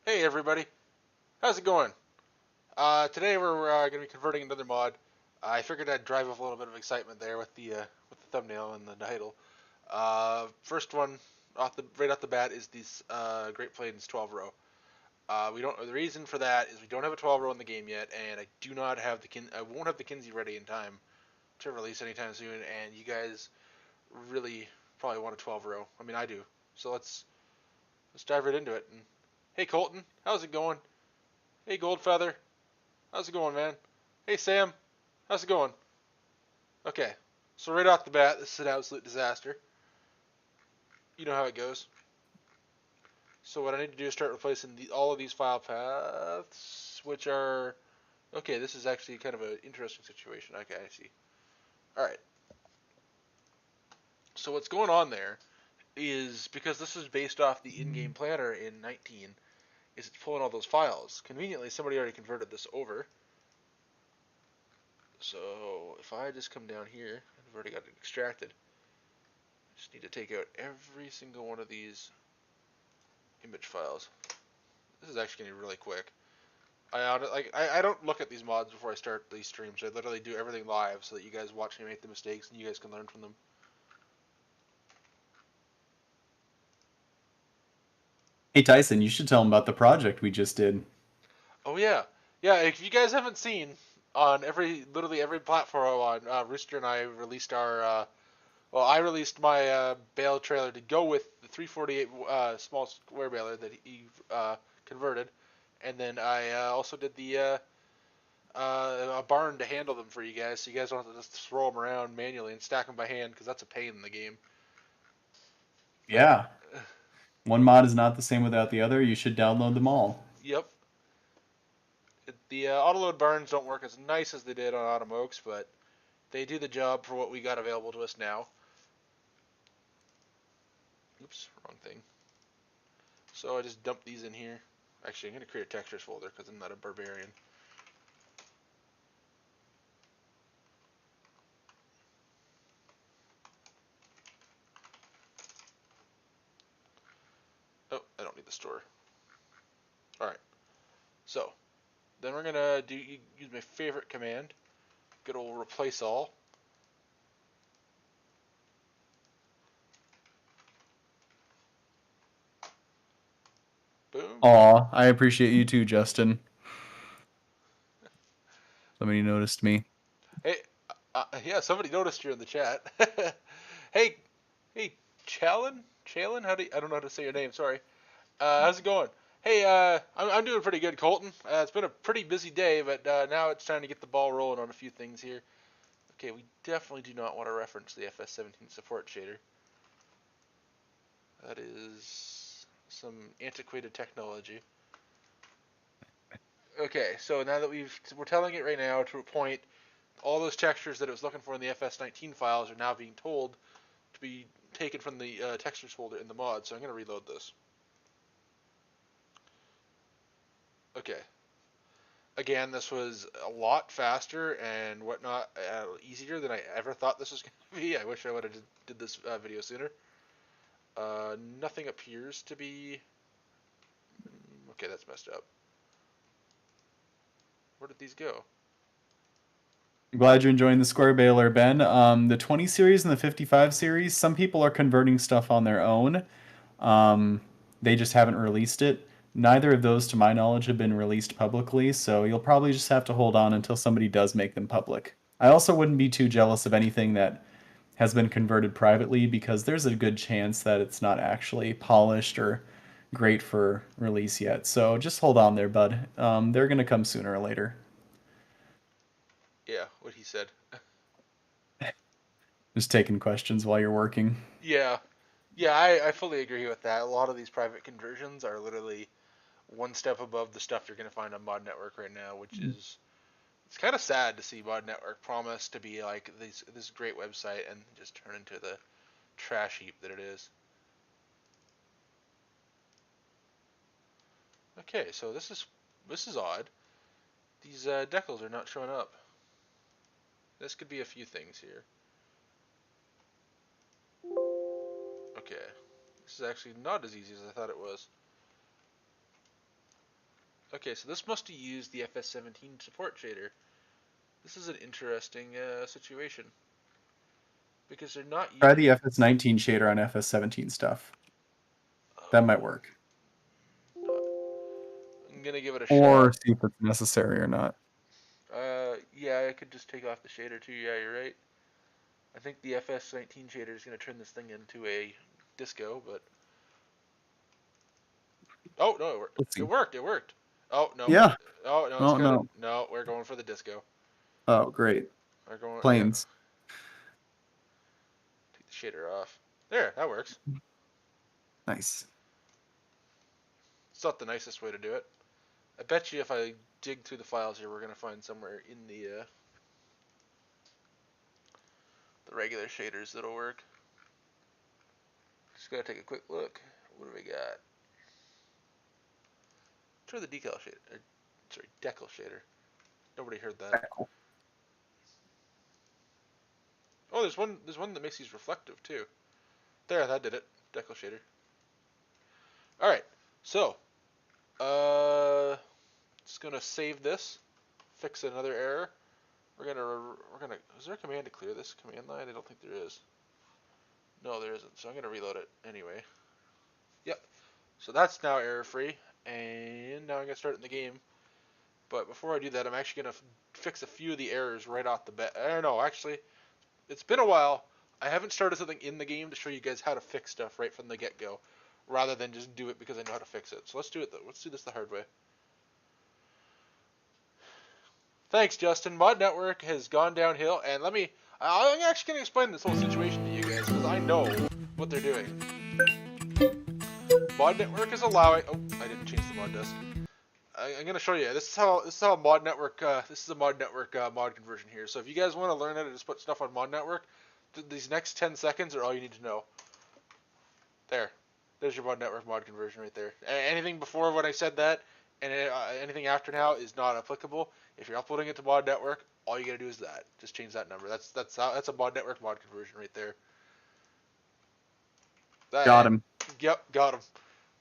Hey everybody, how's it going? Today we're going to be converting another mod. I figured I'd drive up a little bit of excitement there with the thumbnail and the title. First one right off the bat is this Great Plains 12 row. We don't. The reason for that is we don't have a 12 row in the game yet, and I do not have I won't have the Kinsey ready in time to release anytime soon. And you guys really probably want a 12 row. I mean, I do. So let's dive right into it. And hey Colton, how's it going? Hey Goldfeather. How's it going, man? Hey, Sam. How's it going? Okay. So right off the bat, this is an absolute disaster. You know how it goes. So what I need to do is start replacing all of these file paths, which are... Okay, this is actually kind of an interesting situation. Okay, I see. Alright. So what's going on there is, because this is based off the in-game planner in 19, is it's pulling all those files. Conveniently, somebody already converted this over. So if I just come down here, I've already got it extracted. Just need to take out every single one of these image files. This is actually going to be really quick. I don't look at these mods before I start these streams. I literally do everything live so that you guys watch me make the mistakes and you guys can learn from them. Hey Tyson, you should tell them about the project we just did. Oh yeah, yeah. If you guys haven't seen, on literally every platform I'm on, Rooster and I released our I released my bale trailer to go with the 348 small square baler that he converted, and then I also did a barn to handle them for you guys, so you guys don't have to just throw them around manually and stack them by hand because that's a pain in the game. But Yeah, one mod is not the same without the other. You should download them all. yep, the autoload barns don't work as nice as they did on Autumn Oaks, but they do the job for what we got available to us now. Oops, wrong thing. So I just dumped these in here. Actually, I'm going to create a textures folder because I'm not a barbarian. Oh, I don't need the store. Alright, so then we're going to use my favorite command, good old replace all. Boom. Aw, I appreciate you too, Justin. Somebody noticed me. Hey, yeah, somebody noticed you in the chat. hey, hey, Challen, I don't know how to say your name. Sorry. How's it going? Hey, I'm doing pretty good, Colton. It's been a pretty busy day, but now it's time to get the ball rolling on a few things here. Okay, we definitely do not want to reference the FS17 support shader. That is some antiquated technology. Okay, so now that we're telling it right now to a point, all those textures that it was looking for in the FS19 files are now being told to be taken from the textures folder in the mod. So I'm going to reload this. Okay. Again, this was a lot faster and whatnot, easier than I ever thought this was going to be. I wish I would have did this video sooner. Nothing appears to be... Okay, that's messed up. Where did these go? I'm glad you're enjoying the Square Baler, Ben. The 20 series and the 55 series, some people are converting stuff on their own. Um, they just haven't released it. Neither of those, to my knowledge, have been released publicly, so you'll probably just have to hold on until somebody does make them public. I also wouldn't be too jealous of anything that has been converted privately because there's a good chance that it's not actually polished or great for release yet. So just hold on there, bud. They're going to come sooner or later. Yeah, what he said. Just taking questions while you're working. Yeah, yeah, I fully agree with that. A lot of these private conversions are literally one step above the stuff you're going to find on Mod Network right now, which is it's kind of sad to see Mod Network promise to be like this great website and just turn into the trash heap that it is. Okay, so this is odd. These decals are not showing up. This could be a few things here. Okay, this is actually not as easy as I thought it was. Okay, so this must use the FS17 support shader. This is an interesting situation because they're not Try using. the FS19 shader on FS17 stuff. That might work. I'm gonna give it a Or shot. see if it's necessary or not. Yeah, I could just take off the shader too. Yeah, you're right. I think the FS19 shader is gonna turn this thing into a disco, but oh no, it worked. Let's It see. worked. It worked. Oh no. Yeah. Oh no, it's Oh got it. no. No, we're going for the disco. Oh, great. We're going. Yeah. Planes. Take the shader off. There, that works. Nice. It's not the nicest way to do it. I bet you if I dig through the files here, we're gonna find somewhere in the regular shaders that'll work. Just gotta take a quick look. What do we got? Try the decal shader. Sorry, decal shader. Nobody heard that. Cool. Oh, there's one. There's one that makes these reflective too. There, that did it. Decal shader. All right. So, just gonna save this. Fix another error. We're gonna. Is there a command to clear this command line? I don't think there is. No, there isn't. So I'm gonna reload it anyway. Yep. So that's now error free, and now I'm gonna start in the game. But before I do that, I'm actually gonna fix a few of the errors right off the bat. I don't know. Actually, it's been a while. I haven't started something in the game to show you guys how to fix stuff right from the get-go, rather than just do it because I know how to fix it. So let's do it. Let's do this the hard way. Thanks, Justin. Mod Network has gone downhill, and I'm actually gonna explain this whole situation to you guys because I know what they're doing. Mod Network is allowing. Oh, I didn't change the mod desk. I'm gonna show you. This is how Mod Network. This is a Mod Network mod conversion here. So if you guys want to learn how to just put stuff on Mod Network, these next 10 seconds are all you need to know. There's your Mod Network mod conversion right there. Anything before when I said that, and anything after now is not applicable. If you're uploading it to Mod Network, all you gotta do is that. Just change that number. That's a Mod Network mod conversion right there. Got him. Yep, got him.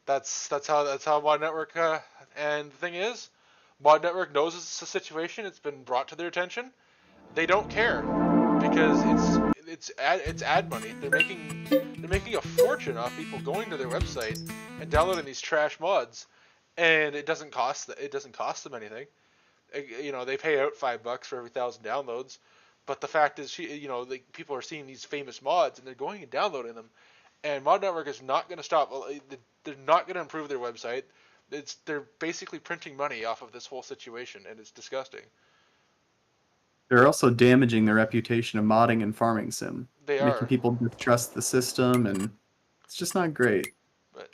That's how Mod Network. And the thing is, Mod Network knows it's a situation. It's been brought to their attention. They don't care because it's ad money. They're making a fortune off people going to their website and downloading these trash mods, and it doesn't cost them anything. They pay out $5 for every 1,000 downloads, but the fact is, people are seeing these famous mods and they're going and downloading them, and Mod Network is not going to stop. They're not going to improve their website. They're basically printing money off of this whole situation, and it's disgusting. They're also damaging the reputation of modding and farming sim, They making are, people distrust the system, and it's just not great. but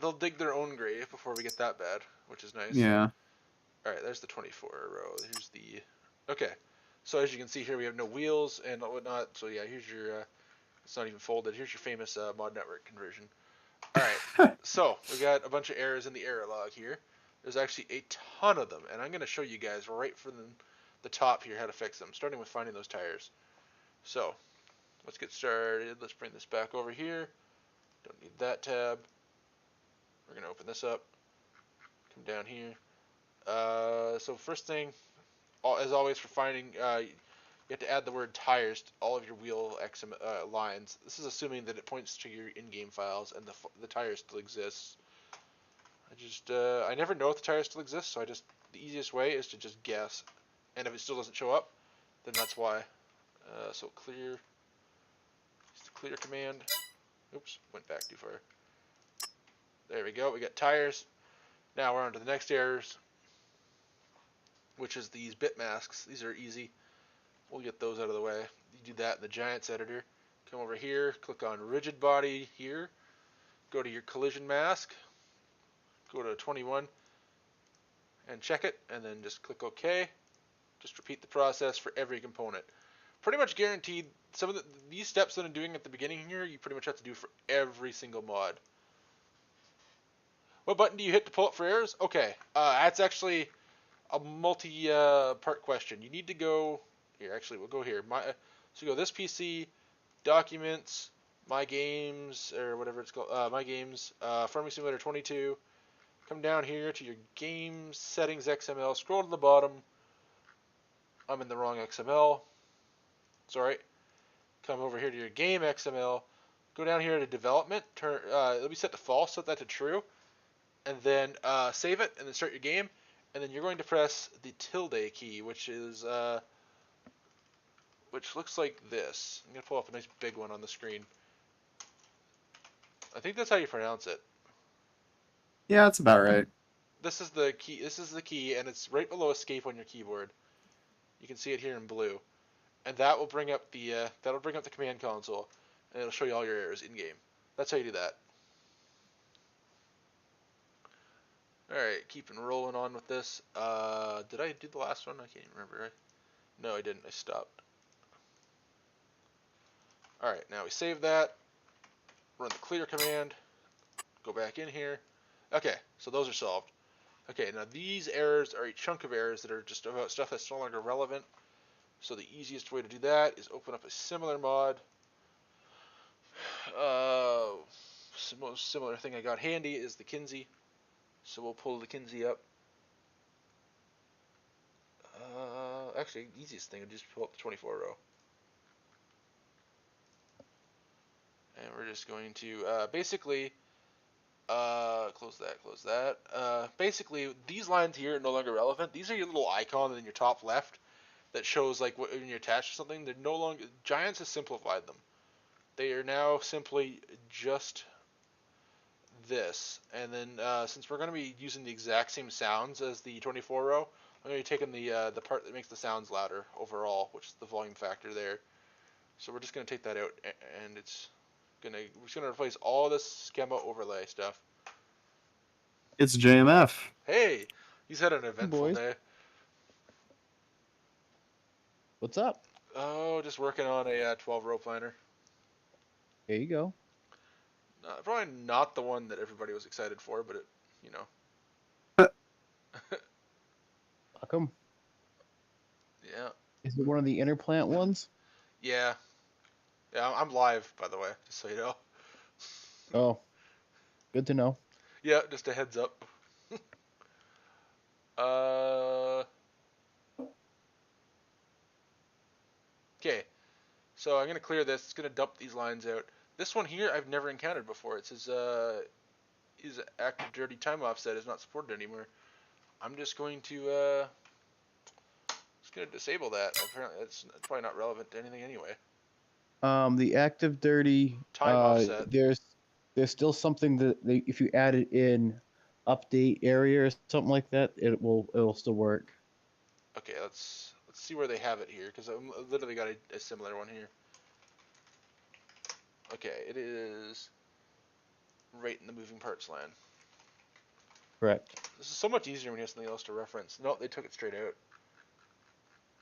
they'll dig their own grave before we get that bad, which is nice. Yeah. All right, there's the 24 row. Here's the. Okay, so as you can see here, we have no wheels and whatnot. So yeah, here's your. It's not even folded. Here's your famous Mod Network conversion. All right, so we got a bunch of errors in the error log here. There's actually a ton of them, and I'm going to show you guys right from the top here how to fix them, starting with finding those tires. So let's get started. Let's bring this back over here. Don't need that tab. We're going to open this up. Come down here. So first thing, as always, for finding, you have to add the word tires to all of your wheel lines. This is assuming that it points to your in-game files and the tire still exists. I never know if the tire still exists, so the easiest way is to just guess. And if it still doesn't show up, then that's why. So clear, it's the clear command. Oops, went back too far. There we go, we got tires. Now we're on to the next errors, which is these bit masks. These are easy. We'll get those out of the way. You do that in the Giants editor. Come over here, click on rigid body here. Go to your collision mask. Go to 21 and check it, and then just click OK. Just repeat the process for every component. Pretty much guaranteed. Some of these steps that I'm doing at the beginning here, you pretty much have to do for every single mod. What button do you hit to pull up for errors? Okay, that's actually a multi-part question. You need to go here. Actually, we'll go here. So go this PC, documents, my games, or whatever it's called. My games, Farming Simulator 22. come down here to your game settings XML, scroll to the bottom. I'm in the wrong XML. Sorry. Come over here to your game XML. Go down here to development. It'll be set to false. Set that to true, and then save it, and then start your game. And then you're going to press the tilde key, which looks like this. I'm gonna pull up a nice big one on the screen. I think that's how you pronounce it. Yeah, that's about right. This is the key. This is the key, and it's right below escape on your keyboard. You can see it here in blue, and that will bring up the command console, and it'll show you all your errors in game. That's how you do that. All right, keeping rolling on with this. Did I do the last one? I can't even remember. No, I didn't. I stopped. All right, now we save that. Run the clear command. Go back in here. Okay, so those are solved. Okay, now these errors are a chunk of errors that are just about stuff that's no longer relevant. So the easiest way to do that is open up a similar mod. Most similar thing I got handy is the Kinsey. So we'll pull the Kinsey up. Actually, easiest thing would just pull up the 24 row. And we're just going to basically close that. Basically, these lines here are no longer relevant. These are your little icon in your top left that shows like when you're attached to something. They're no longer. Giants has simplified them. They are now simply just this. And then since we're going to be using the exact same sounds as the 24 row, I'm going to be taking the part that makes the sounds louder overall, which is the volume factor there. So we're just going to take that out, and we're just going to replace all this schema overlay stuff. It's JMF. Hey, he's had an eventful boys. day. What's up? Oh, just working on a 12 row planner. There you go. Probably not the one that everybody was excited for, but you know. Welcome. Yeah. Is it one of the interplant ones? Yeah. Yeah, I'm live, by the way, just so you know. Oh, good to know. Yeah, just a heads up. Okay, so I'm gonna clear this. It's gonna dump these lines out. This one here I've never encountered before. It says is active dirty time offset is not supported anymore. I'm just going to disable that. Apparently, it's probably not relevant to anything anyway. The active dirty Time offset. there's still something that if you add it in update area or something like that, it'll still work. Okay, let's see where they have it here, because I've literally got a similar one here. Okay, it is right in the moving parts line. Correct. This is so much easier when you have something else to reference. No, they took it straight out.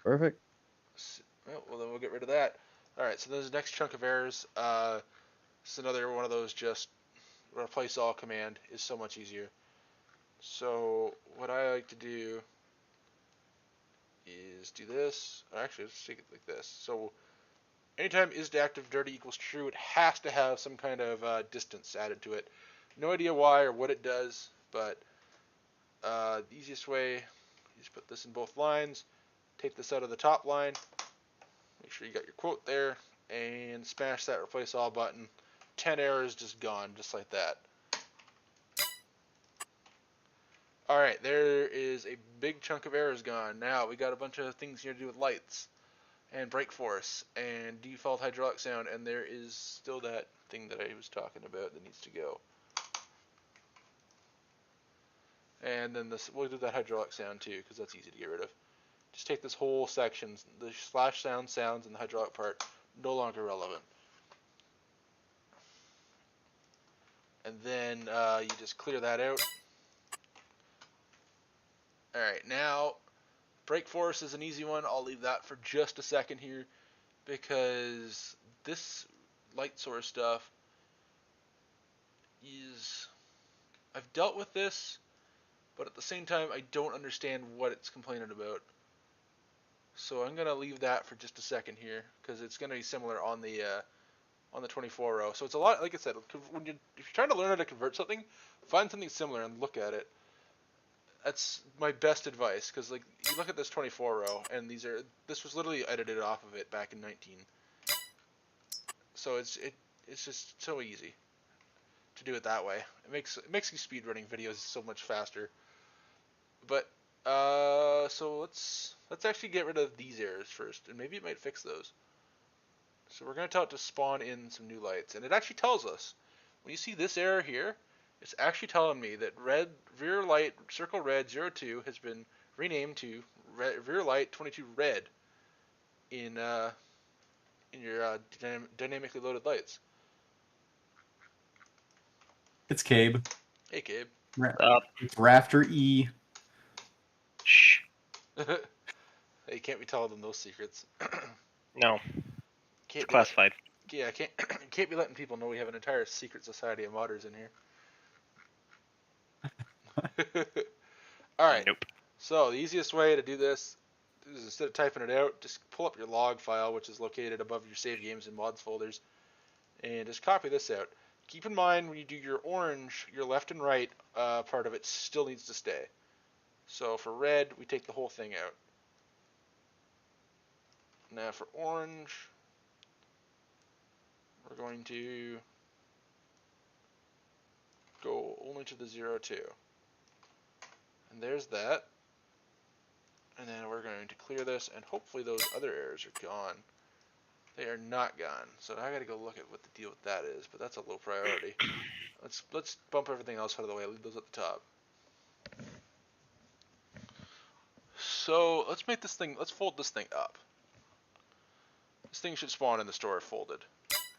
Perfect. Well, then we'll get rid of that. All right, so there's the next chunk of errors. It's another one of those just replace all command is so much easier. So what I like to do is do this. Actually, let's take it like this. So anytime is active dirty equals true, it has to have some kind of distance added to it. No idea why or what it does, but the easiest way is put this in both lines, take this out of the top line, make sure you got your quote there, and smash that replace all button. 10 errors just gone, just like that. Alright, there is a big chunk of errors gone. Now, we got a bunch of things here to do with lights, and brake force, and default hydraulic sound, and there is still that thing that I was talking about that needs to go. And then we'll do that hydraulic sound too, because that's easy to get rid of. Just take this whole section, the slash sounds, and the hydraulic part, no longer relevant. And then you just clear that out. Alright, now, brake force is an easy one. I'll leave that for just a second here, because this light source stuff is... I've dealt with this, but at the same time, I don't understand what it's complaining about. So I'm going to leave that for just a second here, because it's going to be similar on the on the 24 row. So it's a lot, like I said, when if you're trying to learn how to convert something, find something similar and look at it. That's my best advice, because like you look at this 24 row, and this was literally edited off of it back in 19. So it's just so easy to do it that way. It makes you speedrunning videos so much faster. But so let's actually get rid of these errors first, and maybe it might fix those. So we're going to tell it to spawn in some new lights, and it actually tells us when you see this error here, it's actually telling me that rear light circle red 02 has been renamed to rear light 22 red in your dynamically loaded lights. It's Cabe. Hey, Gabe. It's Rafter E. Shh. Hey, can't be telling them those secrets. No, Can't it's be classified. Yeah, can't be letting people know we have an entire secret society of modders in here. All right. Nope. So the easiest way to do this is, instead of typing it out, just pull up your log file, which is located above your save games and mods folders, and just copy this out. Keep in mind when you do your orange, your left and right part of it still needs to stay. So for red, we take the whole thing out. Now for orange, we're going to go only to the 02. And there's that. And then we're going to clear this, and hopefully those other errors are gone. They are not gone. So I gotta go look at what the deal with that is, but that's a low priority. Let's bump everything else out of the way, leave those at the top. So let's fold this thing up. This thing should spawn in the store folded.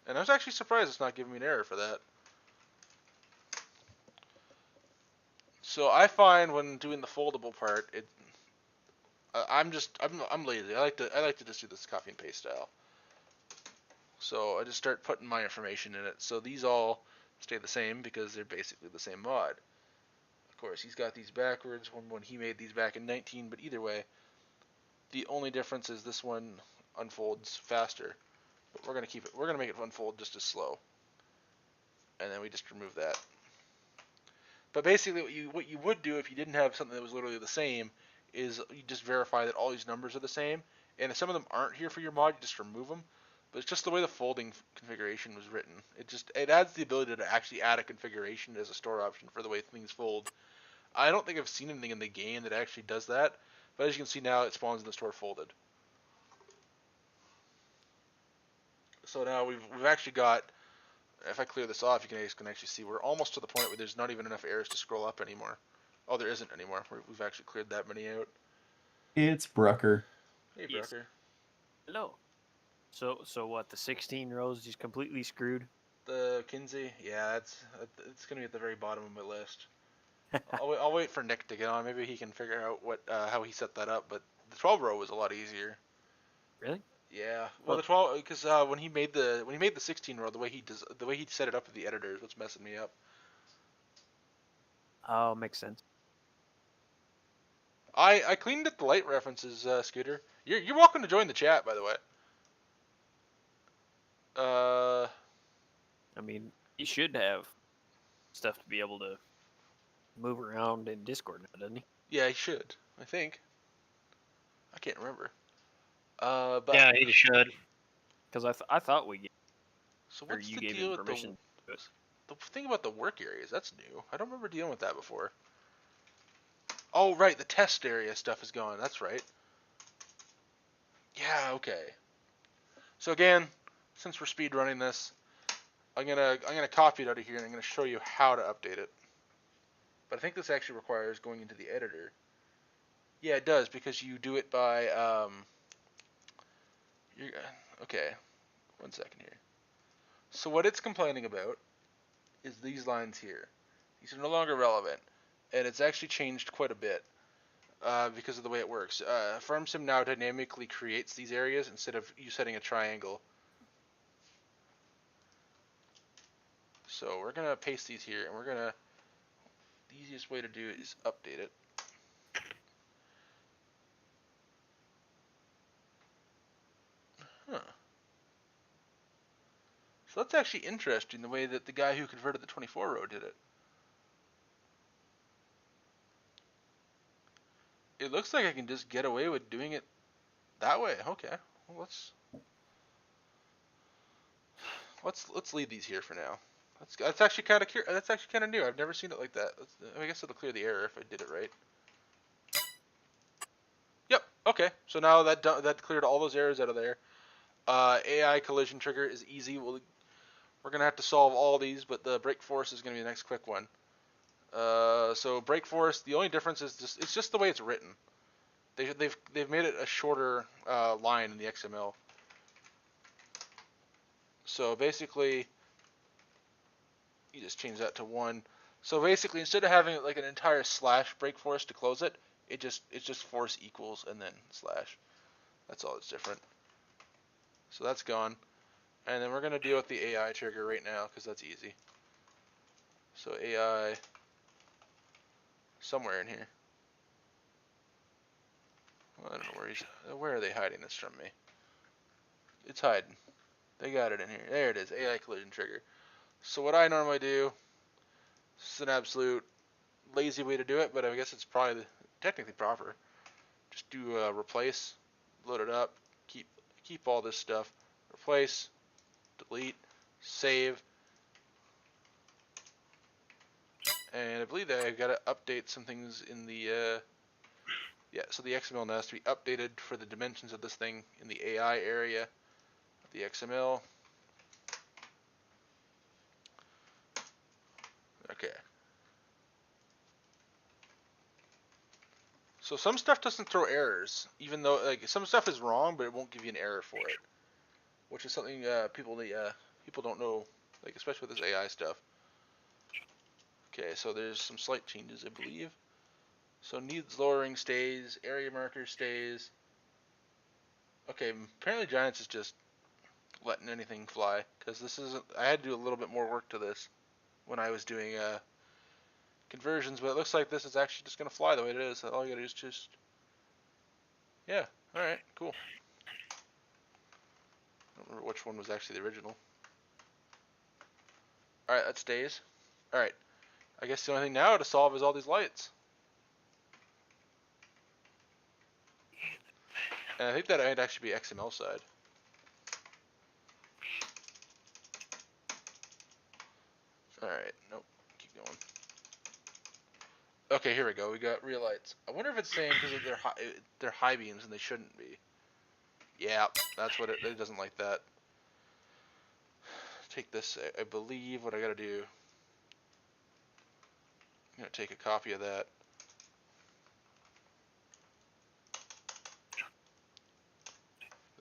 And I was actually surprised it's not giving me an error for that. So I find when doing the foldable part, I'm lazy. I like to just do this copy and paste style. So I just start putting my information in it. So these all stay the same because they're basically the same mod. Of course, he's got these backwards when he made these back in 19, but either way, the only difference is this one unfolds faster. But we're gonna make it unfold just as slow. And then we just remove that. But basically what you would do if you didn't have something that was literally the same is you just verify that all these numbers are the same. And if some of them aren't here for your mod, you just remove them. But it's just the way the folding configuration was written. It adds the ability to actually add a configuration as a store option for the way things fold. I don't think I've seen anything in the game that actually does that, but as you can see now, it spawns in the store folded. So now we've actually got, if I clear this off, you can actually see we're almost to the point where there's not even enough errors to scroll up anymore. Oh, there isn't anymore. We've actually cleared that many out. It's Brucker. Hey, Yes. Brucker. Hello. So what? The 16 rows just completely screwed. The Kinsey, yeah, it's gonna be at the very bottom of my list. I'll wait for Nick to get on. Maybe he can figure out how he set that up. But the 12 row was a lot easier. Really? Yeah. Well, the 12 because when he made the 16 row, the way he set it up with the editor is what's messing me up. Oh, makes sense. I cleaned up the light references, Scooter. You're welcome to join the chat, by the way. I mean, you should have stuff to be able to move around in Discord now, doesn't he? Yeah, he should. I think. I can't remember. But Yeah, he should. Because I thought we gave, so or what's you the gave deal him with permission to do it. the thing about the work areas? That's new. I don't remember dealing with that before. Oh, right, the test area stuff is gone. That's right. Yeah, okay. So again, since we're speed running this, I'm gonna copy it out of here and I'm gonna show you how to update it. But I think this actually requires going into the editor. Yeah, it does, because you do it by okay. 1 second here. So what it's complaining about is these lines here. These are no longer relevant, and it's actually changed quite a bit because of the way it works. FarmSim now dynamically creates these areas instead of you setting a triangle. So we're gonna paste these here, and the easiest way to do it is update it. Huh. So actually interesting, the way that the guy who converted the 24 row did it. It looks like I can just get away with doing it that way. Okay, well, let's leave these here for now. That's actually kind of that's actually kind of new. I've never seen it like that. I guess it'll clear the error if I did it right. Yep. Okay. So now that cleared all those errors out of there. AI collision trigger is easy. We're gonna have to solve all these, but the brake force is gonna be the next quick one. So brake force, the only difference is it's just the way it's written. They've made it a shorter line in the XML. So basically, you just change that to 1. So basically, instead of having like an entire slash brake force to close it, it's just force equals and then slash. That's all that's different. So that's gone. And then we're gonna deal with the AI trigger right now because that's easy. So AI somewhere in here. Well, I don't know where are they hiding this from me? It's hiding. They got it in here. There it is, AI collision trigger. So what I normally do, this is an absolute lazy way to do it, but I guess it's probably technically proper. Just do replace, load it up, keep all this stuff, replace, delete, save, and I believe that I've got to update some things in the yeah. So the XML now has to be updated for the dimensions of this thing in the AI area of the XML. Okay. So some stuff doesn't throw errors, even though like some stuff is wrong, but it won't give you an error for it, which is something people don't know, like especially with this AI stuff. Okay, so there's some slight changes, I believe. So needs lowering stays, area marker stays. Okay, apparently Giants is just letting anything fly, because this isn't. I had to do a little bit more work to this when I was doing conversions, but it looks like this is actually just gonna fly the way it is. All you gotta do is just, yeah. All right, cool. I don't remember which one was actually the original. All right, that stays. All right. I guess the only thing now to solve is all these lights. And I think that might actually be XML side. Alright, nope, keep going. Okay, here we go, we got real lights. I wonder if it's saying because they're high beams and they shouldn't be. Yeah, that's what it doesn't like that. Take this, I believe what I gotta do. I'm gonna take a copy of that.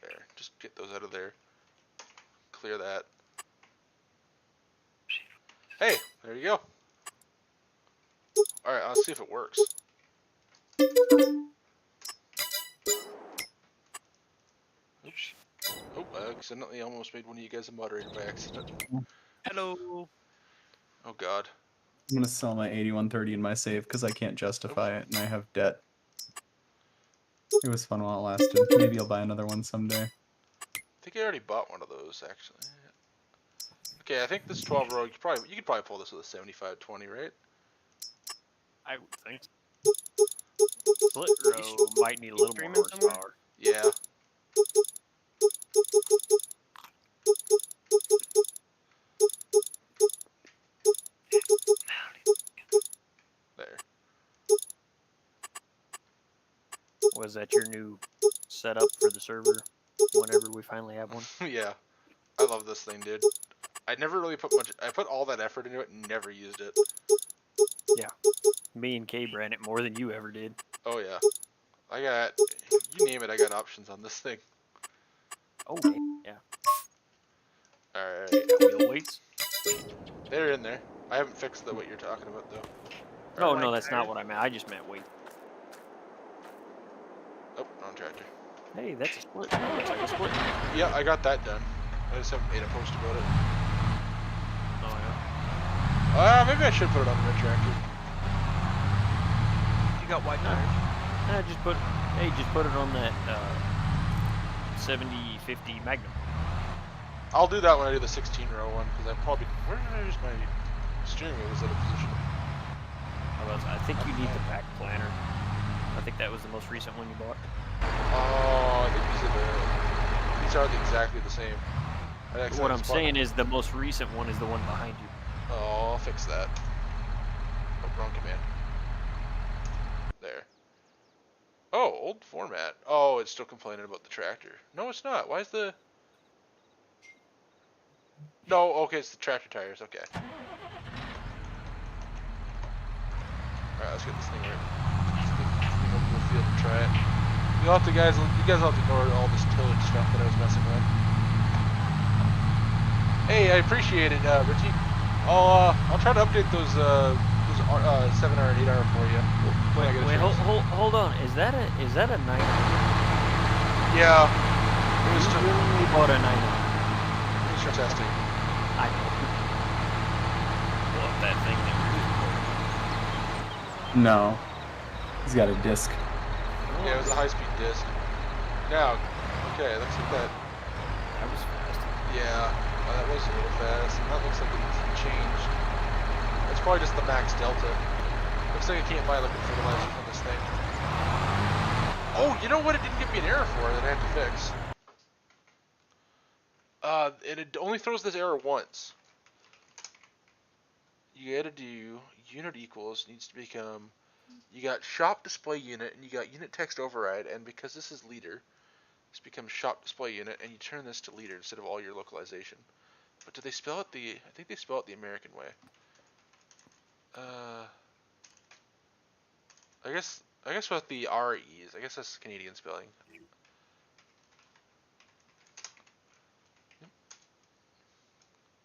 There, just get those out of there. Clear that. Hey, there you go. Alright, let's see if it works. Oops. Oh, I accidentally almost made one of you guys a moderator by accident. Hello. Oh god. I'm gonna sell my 8130 in my save because I can't justify it and I have debt. It was fun while it lasted. Maybe I'll buy another one someday. I think I already bought one of those actually. Okay, I think this 12 row you could probably pull this with a 7520, right? I would think. Split row might need a little more horsepower. Yeah. There. Was that your new setup for the server? Whenever we finally have one. Yeah. I love this thing, dude. I never really put much. I put all that effort into it and never used it. Yeah. Me and Kay ran it more than you ever did. Oh yeah. I got, you name it, I got options on this thing. Oh, yeah. Alright. Wheel weights? They're in there. I haven't fixed what you're talking about though. No, Alright. no, that's not what I meant. I just meant weight. Oh, wrong tractor. Hey, that's a split. Oh, it's like a split. Yeah, I got that done. I just haven't made a post about it. Oh, yeah. Maybe I should put it on the red tractor. You got white tires? Just put it on that 70-50 Magnum. I'll do that when I do the 16 row one because I probably where did I use my steering wheel? Was out of position? I think you need the back planner. I think that was the most recent one you bought. Oh, I think these are exactly the same. What I'm saying is the most recent one is the one behind you. Oh, I'll fix that. Oh, wrong command. There. Oh, old format. Oh, it's still complaining about the tractor. No, it's not. Why is the... No, okay, it's the tractor tires. Okay. Alright, let's get this thing right. Let's get this thing over to the field and try it. You guys will have to ignore all this tillage stuff that I was messing with. Hey, I appreciate it, Richie. I'll try to update those 7R and 8R for you. Wait, hold on. Is that a 9? Yeah. It was really bought a 9. It was for testing. I know. Pull up that thing that No. He's got a disc. Yeah, it was a high-speed disc. Now, okay, let's get that. That was fast. Yeah, that was a little fast. And that looks like it's changed. It's probably just the max delta. Looks like I can't buy liquid fertilizer from this thing. Oh, you know what it didn't give me an error for that I have to fix? It only throws this error once. You gotta do unit equals needs to become, you got shop display unit and you got unit text override, and because this is liter, this becomes shop display unit, and you turn this to liter instead of all your localization. But do they spell it I think they spell it the American way. I guess with the REs, I guess that's Canadian spelling.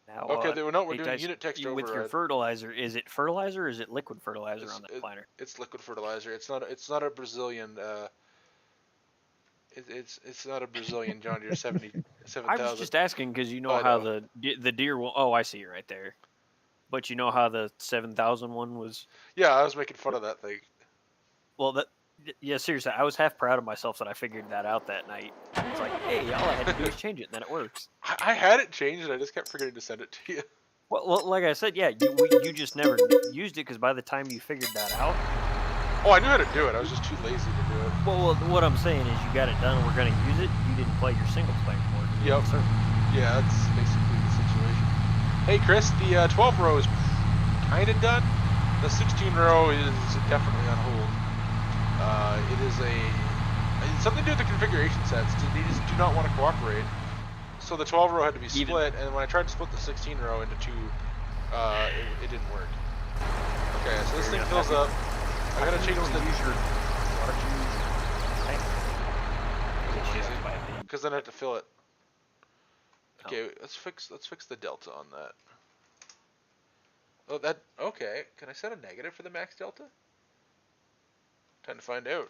Now, Okay, we're doing guys, unit text with override. your fertilizer, is it fertilizer or is it liquid fertilizer on that planner? It's liquid fertilizer. It's not a Brazilian. It's not a Brazilian John Deere 77,000. I was just asking because you know how the deer will. Oh, I see it right there. But you know how the 7,000 one was. Yeah, I was making fun of that thing. Well, yeah, seriously, I was half proud of myself that I figured that out that night. It's like, hey, all I had to do is change it, and then it works. I had it changed, and I just kept forgetting to send it to you. Well, like I said, yeah, you just never used it because by the time you figured that out. Oh, I knew how to do it. I was just too lazy to do it. Well, what I'm saying is, you got it done, and we're gonna use it. You didn't play your single player for it. Yep. Yeah, that's basically the situation. Hey, Chris, the 12 row is kind of done. The 16 row is definitely on hold. It's something to do with the configuration sets. These do not want to cooperate. So the 12 row had to be split, and when I tried to split the 16 row into two, it didn't work. Okay, so this thing fills up. I gotta change the user. Because then I have to fill it. Okay, let's fix the delta on that. Oh, okay. Can I set a negative for the max delta? Time to find out.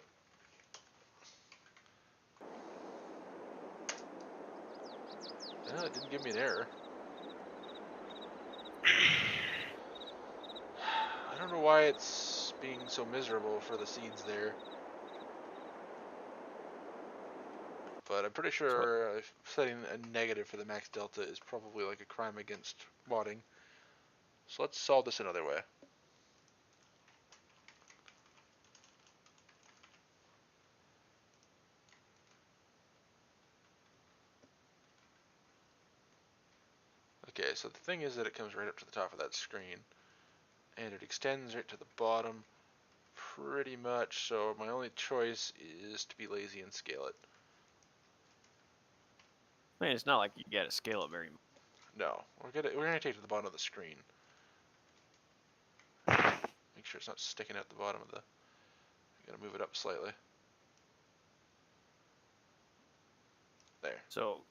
No, it didn't give me an error. I don't know why it's being so miserable for the seeds there. But I'm pretty sure setting a negative for the max delta is probably like a crime against modding. So let's solve this another way. Okay, so the thing is that it comes right up to the top of that screen, and it extends right to the bottom pretty much, so my only choice is to be lazy and scale it. Man, it's not like you gotta scale it very much. No, we're gonna take it to the bottom of the screen. Make sure it's not sticking out the bottom of the... Gotta move it up slightly. There. So,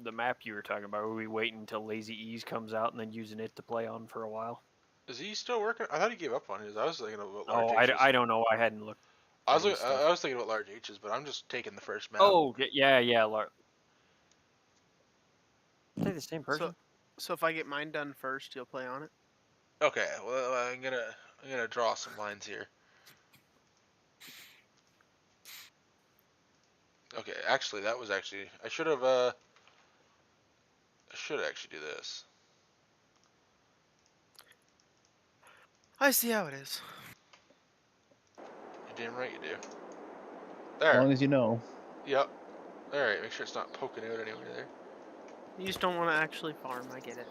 the map you were talking about, were we waiting until Lazy Ease comes out and then using it to play on for a while? Is he still working? I thought he gave up on his. I was thinking about large Oh, H's. I don't know. I hadn't looked. I was thinking about large H's, but I'm just taking the first map. Oh, yeah. Are they the same person? So if I get mine done first, you'll play on it? Okay, well I'm gonna draw some lines here. Okay, actually I should have I should actually do this. I see how it is. You're damn right you do. As There. long as you know. Yep. Alright, make sure it's not poking out anywhere there. You just don't want to actually farm. I get it.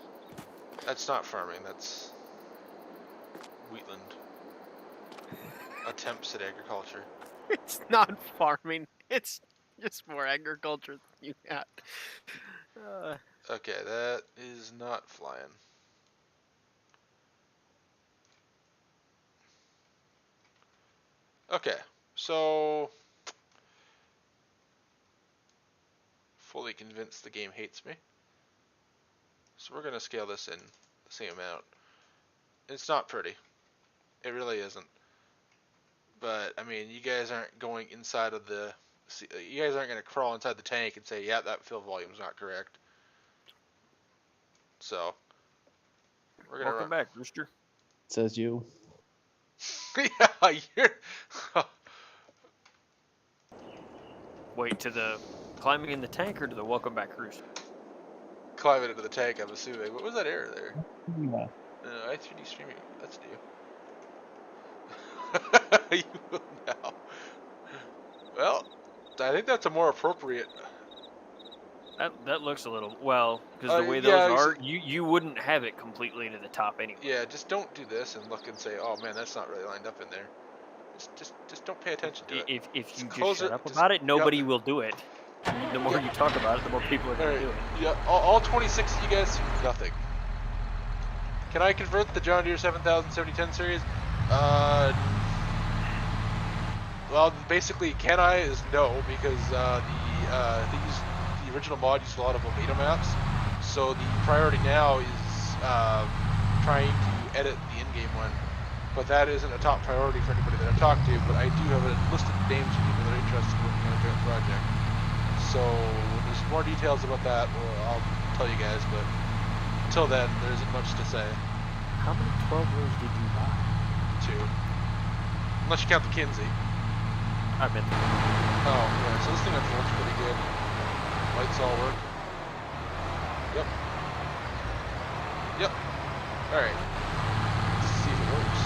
That's not farming, that's wheatland. Attempts at agriculture. It's not farming. It's just more agriculture than you got. Okay, that is not flying. Okay, so fully convinced the game hates me. So we're gonna scale this in the same amount. It's not pretty. It really isn't. But I mean, you guys aren't going inside of the. You guys aren't gonna crawl inside the tank and say, "Yeah, that fill volume's not correct." So we're gonna Welcome back, Rooster. Says you. yeah, you're. Wait, to the climbing in the tank or to the welcome back Rooster? Climbing into the tank, I'm assuming. What was that error there? Yeah. I3D streaming. That's new. You will now. Well, I think that's a more appropriate. That looks a little well because the way those yeah, are, you wouldn't have it completely to the top anyway. Yeah, just don't do this and look and say, "Oh man, that's not really lined up in there." Just don't pay attention to it. If you close just shut it, up just- about it, nobody yep. will do it. The more Yep. you talk about it, the more people are going to do it. Yeah, all 26 of you guys, nothing. Can I convert the John Deere 7000 7010 series? Well, basically, can I is no, because the original mod used a lot of Omega maps. So the priority now is trying to edit the in-game one. But that isn't a top priority for anybody that I've talked to, but I do have a list of names of people that are interested in working on a joint project. So when there's more details about that, well, I'll tell you guys, but until then, there isn't much to say. How many 12 rows did you buy? 2. Unless you count the Kinsey. I meant Oh, yeah, so this thing unfolds pretty good. Lights all work. Yep. Yep. Alright. Let's see if it works.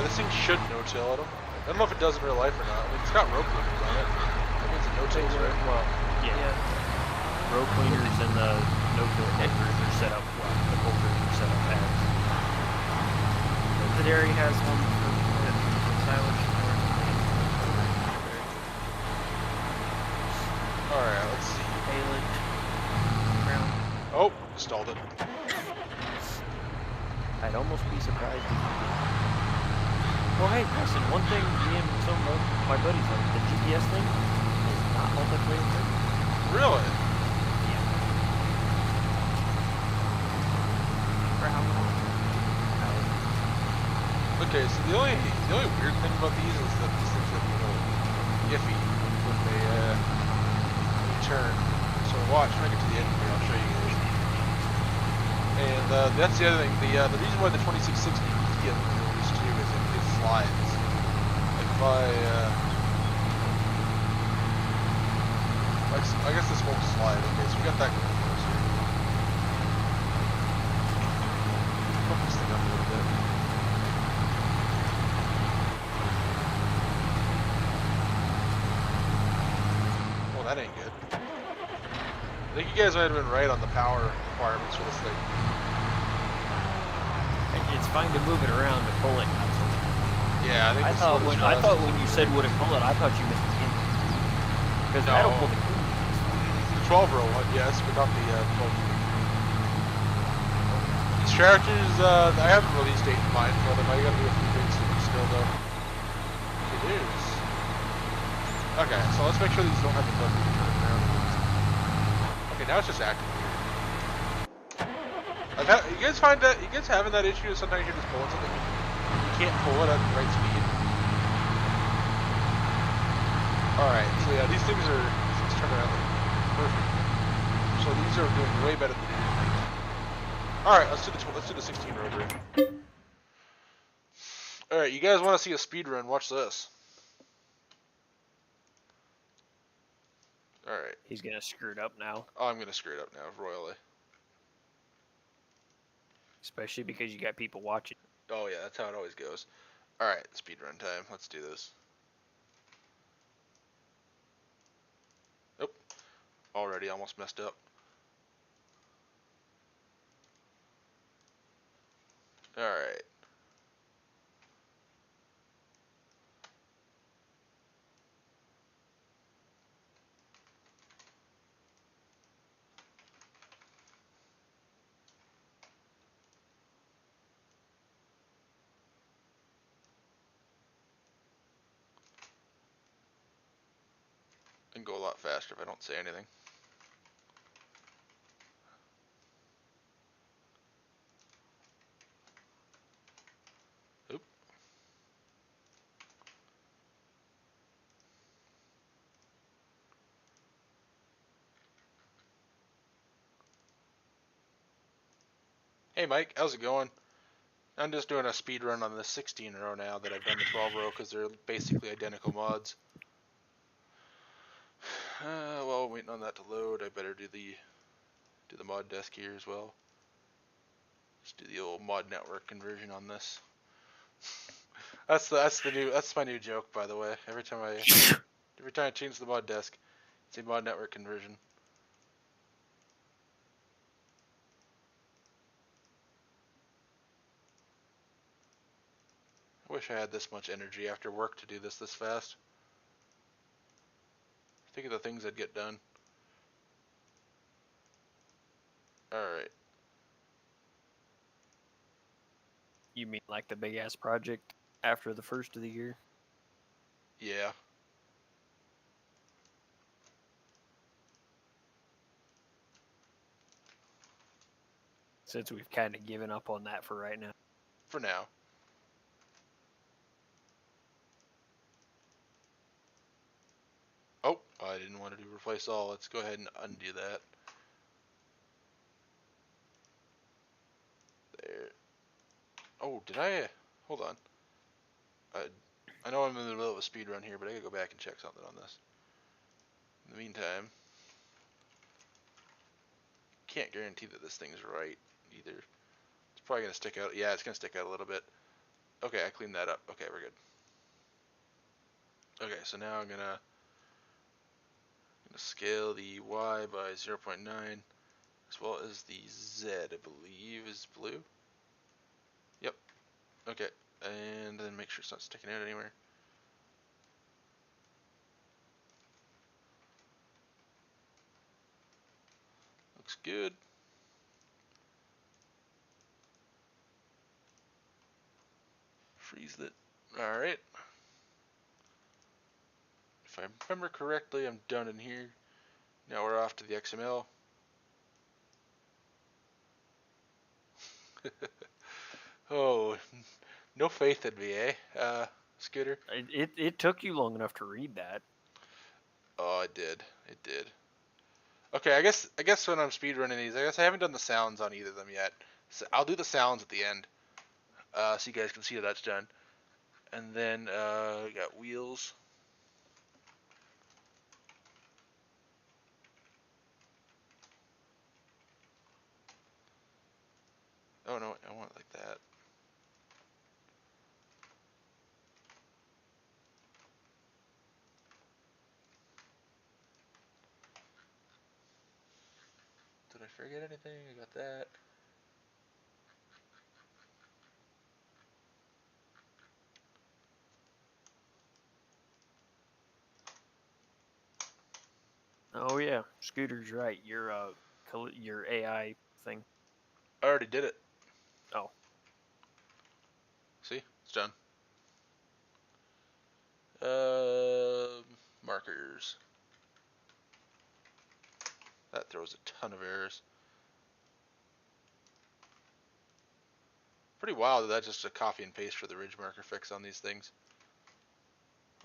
This thing should no-till. I don't know if it does in real life or not. I mean, it's got rope cleaners on it. That means it no-tills, right? well, yeah. Row cleaners and the no-kill holders are set up. Well, the holders are set up as. The dairy has one for silage. Alright, let's see. Haylage. Brown. Oh, stalled it. I'd almost be surprised if you did. Well, hey, listen, one thing me and some of my buddies like, the GPS thing is not multiplayer friendly. Really? For how long? Okay, so the only weird thing about these is that these things look a little iffy when they turn. So watch when I get to the end here, I'll show you guys. And that's the other thing. The reason why the 2660 needs to get released too is it slides. Like if I guess this won't slide. Okay, so we got that going for us here. Pump this thing up a little bit. Well, that ain't good. I think you guys might have been right on the power requirements for this thing. It's fine to move it around to pull it. Not to. Yeah, I think I this is thought what when it's I thought when you said would it pull it, I thought you meant the engine. Because No. that'll pull the the 12 row one, yes, but not the 12. These tractors, I haven't released date in mind for them. I gotta do a few things to them still though. It is. Okay, so let's make sure these don't have the button to turn around. Okay, now it's just acting weird. You guys find that you guys having that issue? Sometimes you're just pulling something, you can't pull it at the right speed. All right, so yeah, these things turn around like perfect. So these are doing way better than they did. All right, let's do the 16 row grid. All right, you guys want to see a speed run? Watch this. All right. He's gonna screw it up now, Oh, I'm gonna screw it up now royally. especially because you got people watching. Oh yeah, that's how it always goes. All right, speed run time. Let's do this. Nope. Already almost messed up. All right. And go a lot faster if I don't say anything. Oop. Hey Mike, how's it going? I'm just doing a speed run on the 16 row now that I've done the 12 row because they're basically identical mods. Well, waiting on that to load. I better do the mod desk here as well. Let's do the old mod network conversion on this. That's my new joke, by the way. Every time I change the mod desk, it's a mod network conversion. I wish I had this much energy after work to do this fast. Think of the things I'd get done. Alright. You mean like the big ass project after the first of the year? Yeah. Since we've kind of given up on that for right now. For now. Oh, I didn't want to do replace all. Let's go ahead and undo that. There. Oh, did I? Hold on. I know I'm in the middle of a speed run here, but I gotta go back and check something on this. In the meantime, can't guarantee that this thing's right either. It's probably gonna stick out. Yeah, it's gonna stick out a little bit. Okay, I cleaned that up. Okay, we're good. Okay, so now I'm gonna scale the Y by 0.9 as well as the Z, I believe is blue. Yep. Okay, and then make sure it's not sticking out anywhere. Looks good. Freeze it. Alright. If I remember correctly, I'm done in here. Now we're off to the XML. Oh, no faith in me, eh? Scooter? It took you long enough to read that. Oh, it did. It did. Okay, I guess when I'm speedrunning these, I guess I haven't done the sounds on either of them yet. So I'll do the sounds at the end, so you guys can see that that's done. And then we got wheels. Oh no, I want it like that. Did I forget anything? I got that. Oh yeah, Scooter's right. Your AI thing. I already did it. Oh. See, it's done. Markers. That throws a ton of errors. Pretty wild that that's just a copy and paste for the ridge marker fix on these things.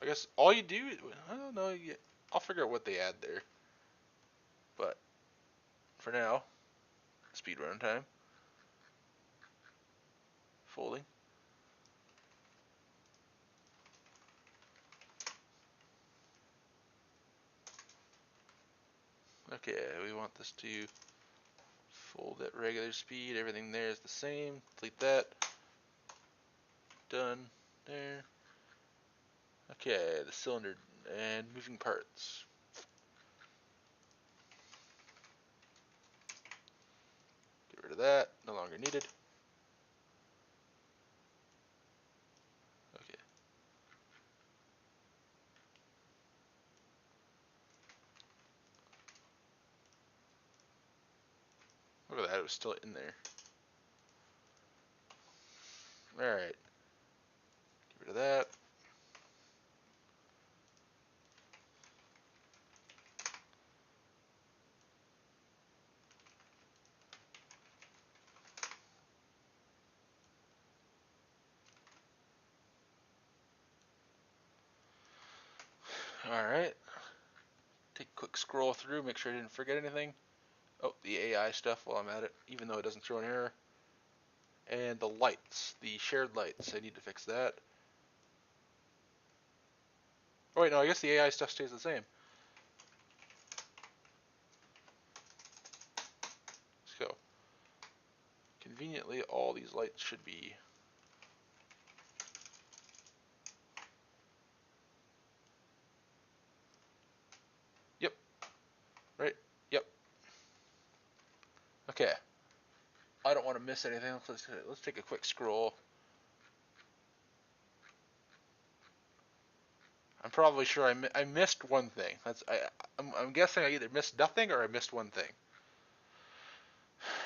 I guess all you do, I don't know, I'll figure out what they add there. But for now, speed run time. Folding. Okay, we want this to fold at regular speed. Everything there is the same. Delete that. Done. There. Okay, the cylinder and moving parts. Get rid of that. No longer needed. Okay. Look at that, it was still in there. Alright. Get rid of that. Alright. Take a quick scroll through, make sure I didn't forget anything. Oh, the AI stuff while I'm at it, even though it doesn't throw an error. And the lights, the shared lights, I need to fix that. Oh wait, no, I guess the AI stuff stays the same. Let's go. Conveniently, all these lights should be... Yep. Right? Yep. Okay. I don't want to miss anything. Let's take a quick scroll. I'm probably sure I missed one thing. I'm guessing I either missed nothing or I missed one thing.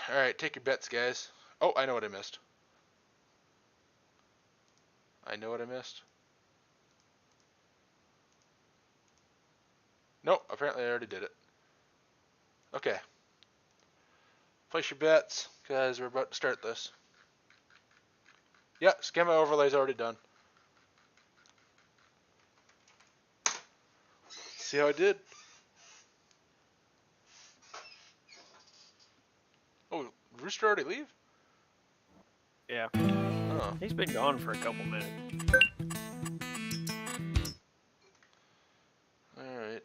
All right, take your bets, guys. Oh, I know what I missed. I know what I missed. Nope, apparently I already did it. Okay. Place your bets, because we're about to start this. Yeah, schema overlay's already done. See how I did? Oh, did Rooster already leave? Yeah. Oh. He's been gone for a couple minutes. Alright,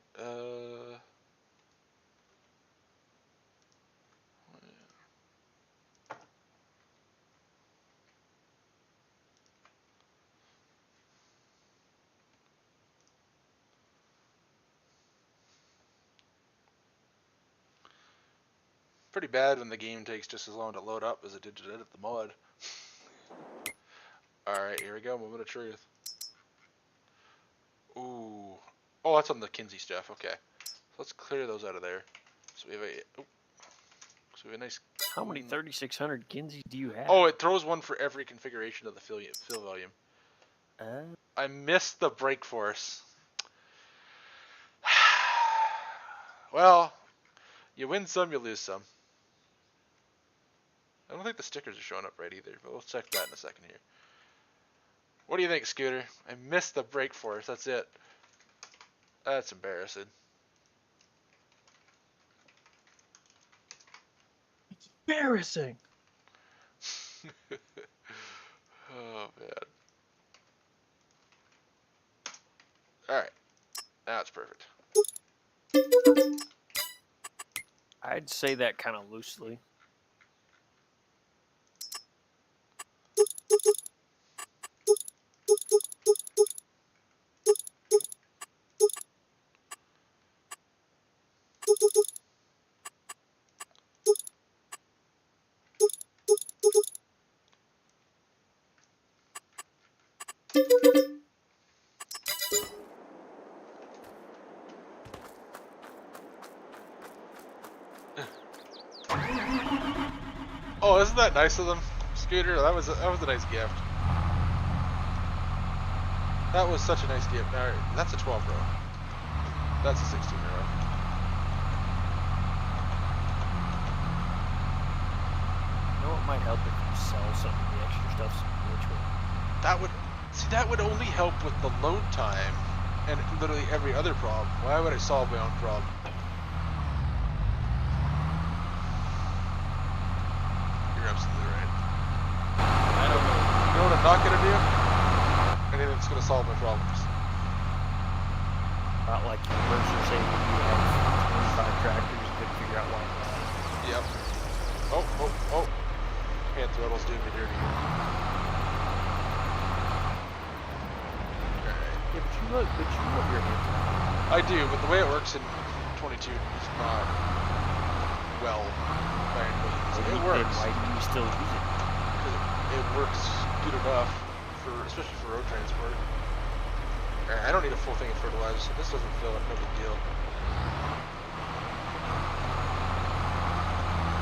pretty bad when the game takes just as long to load up as it did to edit the mod. Alright, here we go, moment of truth. Ooh. Oh, that's on the Kinsey stuff, okay. So let's clear those out of there. So we have a nice... How many 3600 Kinseys do you have? Oh, it throws one for every configuration of the fill volume. I missed the brake force. Well, you win some, you lose some. I don't think the stickers are showing up right either, but we'll check that in a second here. What do you think, Scooter? I missed the brake force, that's it. That's embarrassing. It's embarrassing. Oh, man. Alright. Now it's perfect. I'd say that kind of loosely. Oh, isn't that nice of them, Scooter? That was a nice gift. That was such a nice gift. Alright, that's a 12 row. That's a 16 row. You know what might help if you sell some of the extra stuff mutual. That would only help with the load time and literally every other problem. Why would I solve my own problem? You're absolutely right. I don't know. You know what I'm not gonna do? Anything that's gonna solve my problems. Not like the Mercer saying you have 25 tractors couldn't figure out why. Yep. Oh. Hand throttle's doing me dirty. Alright. Yeah, but you love your hand. I do, but the way it works in 22 is not well by any means. It works. Then why do you still use it? Because it works good enough, especially for road transport. I don't need a full thing of fertilizer, so this doesn't fill up, no big deal.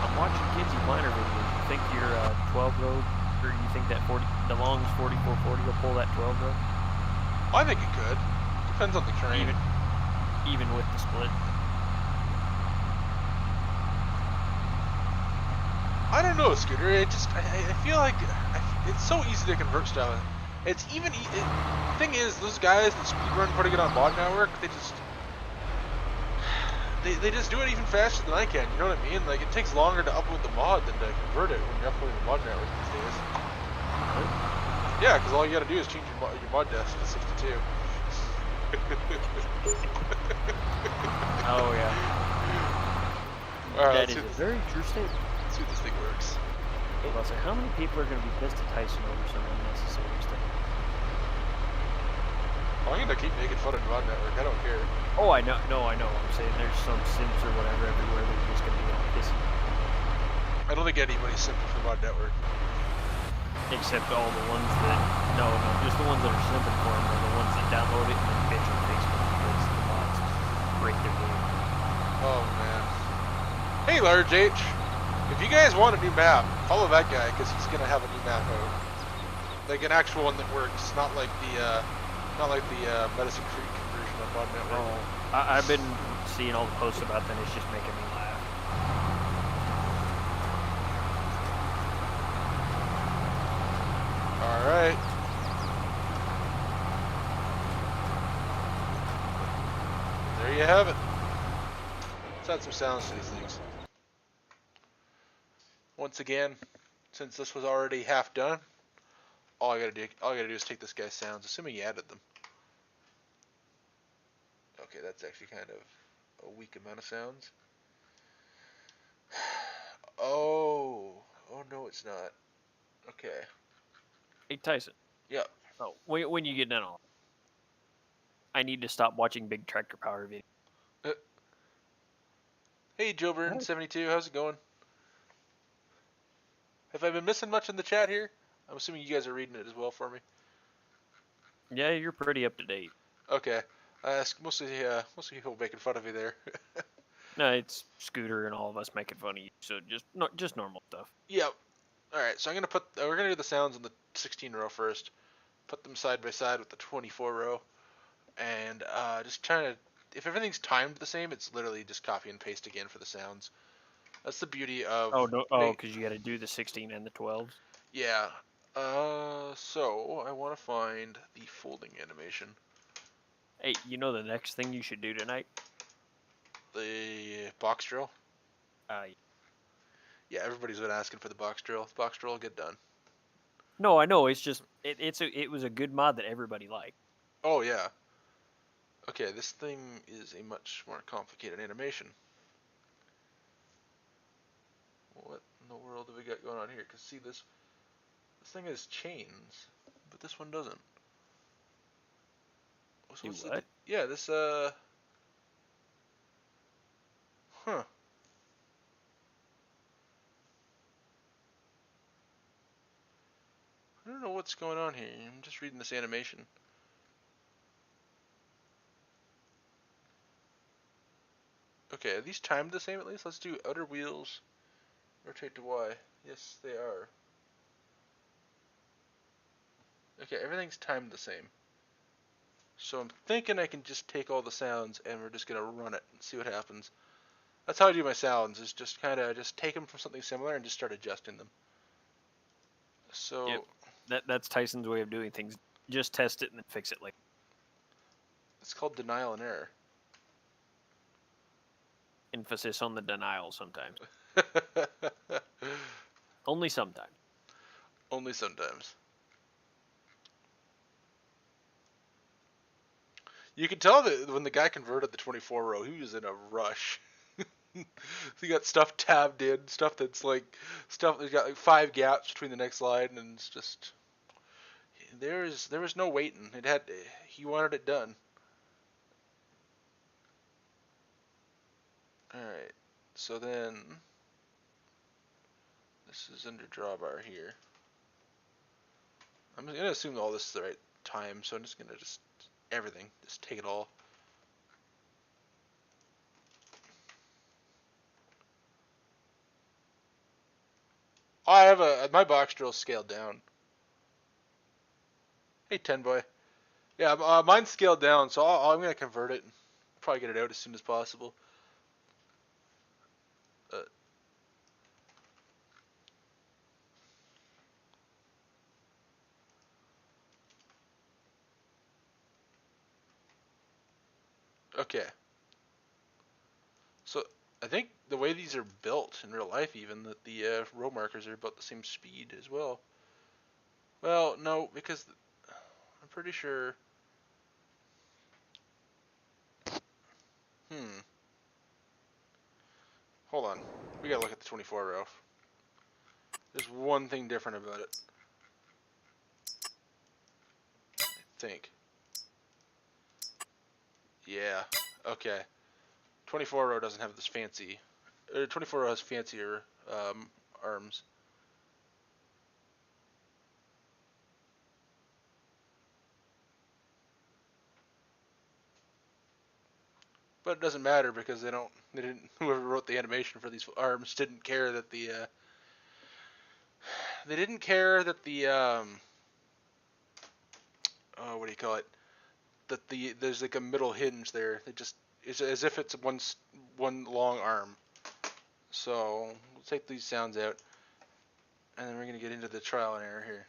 I'm watching Kinsey Planner videos. You think your 12 road, or you think that DeLong's 4440 will pull that 12 road? I think it could. Depends on the terrain. Even with the split. I don't know, Scooter. I feel like it's so easy to convert stuff. It's even. The thing is, those guys that speedrun putting it on Mod Network, they just do it even faster than I can. You know what I mean? Like, it takes longer to upload the mod than to convert it when you're uploading the Mod Network these days. Really? Yeah, because all you gotta do is change your mod desk to 62. Oh yeah. Alright, That is a very true statement. let's see if this thing works. Well, so how many people are going to be pissed at Tyson over some unnecessary stuff? I'm gonna keep making fun of Mod Network. I don't care. Oh, I know. No, I know. I'm saying there's some simps or whatever everywhere that are just going to be all pissy. I don't think anybody's simping for Mod Network. Except all the ones that... No, just the ones that are simping for them are the ones that download it and then bitch on Facebook because the mods break their game. Oh man. Hey, Large H. If you guys want a new map, follow that guy because he's gonna have a new map out. Like an actual one that works, not like the Medicine Creek conversion on Mod Network. Oh, I've been seeing all the posts about that. It's just making me laugh. All right. There you have it. Let's add some sounds to these things. Once again, since this was already half done, all I gotta do is take this guy's sounds, assuming he added them. Okay, that's actually kind of a weak amount of sounds. Oh no, it's not. Okay. Hey, Tyson. Yep. Oh, when you get done all, I need to stop watching big tractor power videos. Hey, Joburn72, how's it going? Have I been missing much in the chat here? I'm assuming you guys are reading it as well for me. Yeah, you're pretty up to date. Okay. Mostly people making fun of me there. No, it's Scooter and all of us making fun of you. So just normal stuff. Yep. All right. So we're gonna do the sounds on the 16 row first. Put them side by side with the 24 row, and just trying to. If everything's timed the same, it's literally just copy and paste again for the sounds. That's the beauty of. Oh no! Oh, because you got to do the 16 and the 12s. Yeah. So I want to find the folding animation. Hey, you know the next thing you should do tonight? The box drill. Yeah, everybody's been asking for the box drill. The box drill will get done. No, I know. It's just it was a good mod that everybody liked. Oh yeah. Okay, this thing is a much more complicated animation. What in the world do we got going on here? Cause see this thing has chains, but this one doesn't. So what's what? Yeah, this Huh. I don't know what's going on here. I'm just reading this animation. Okay, are these timed the same at least? Let's do outer wheels. Rotate to Y. Yes, they are. Okay, everything's timed the same. So I'm thinking I can just take all the sounds and we're just gonna run it and see what happens. That's how I do my sounds, is just kinda just take them from something similar and just start adjusting them. So Yep. That's Tyson's way of doing things. Just test it and then fix it later. it's called denial and error. Emphasis on the denial sometimes. Only sometimes. Only sometimes. You can tell that when the guy converted the 24 row, he was in a rush. You got stuff tabbed in, stuff that's like stuff that's got like 5 gaps between the next line, and it's just there was no waiting. He wanted it done. All right, so then this is under drawbar here. I'm gonna assume all this is the right time, so I'm just gonna everything, just take it all. I have my box drill scaled down. Hey, 10 boy. Yeah, mine's scaled down, so I'm gonna convert it and probably get it out as soon as possible. Okay. So I think the way these are built in real life, even that the row markers are about the same speed as well. Well, no, because I'm pretty sure. Hold on. We gotta look at the 24 row. There's one thing different about it. I think. Yeah. Okay. 24 row doesn't have this fancy. 24 row has fancier arms. But it doesn't matter because whoever wrote the animation for these arms didn't care that oh, what do you call it? That there's like a middle hinge there. It's as if it's one long arm. So we'll take these sounds out, and then we're gonna get into the trial and error here.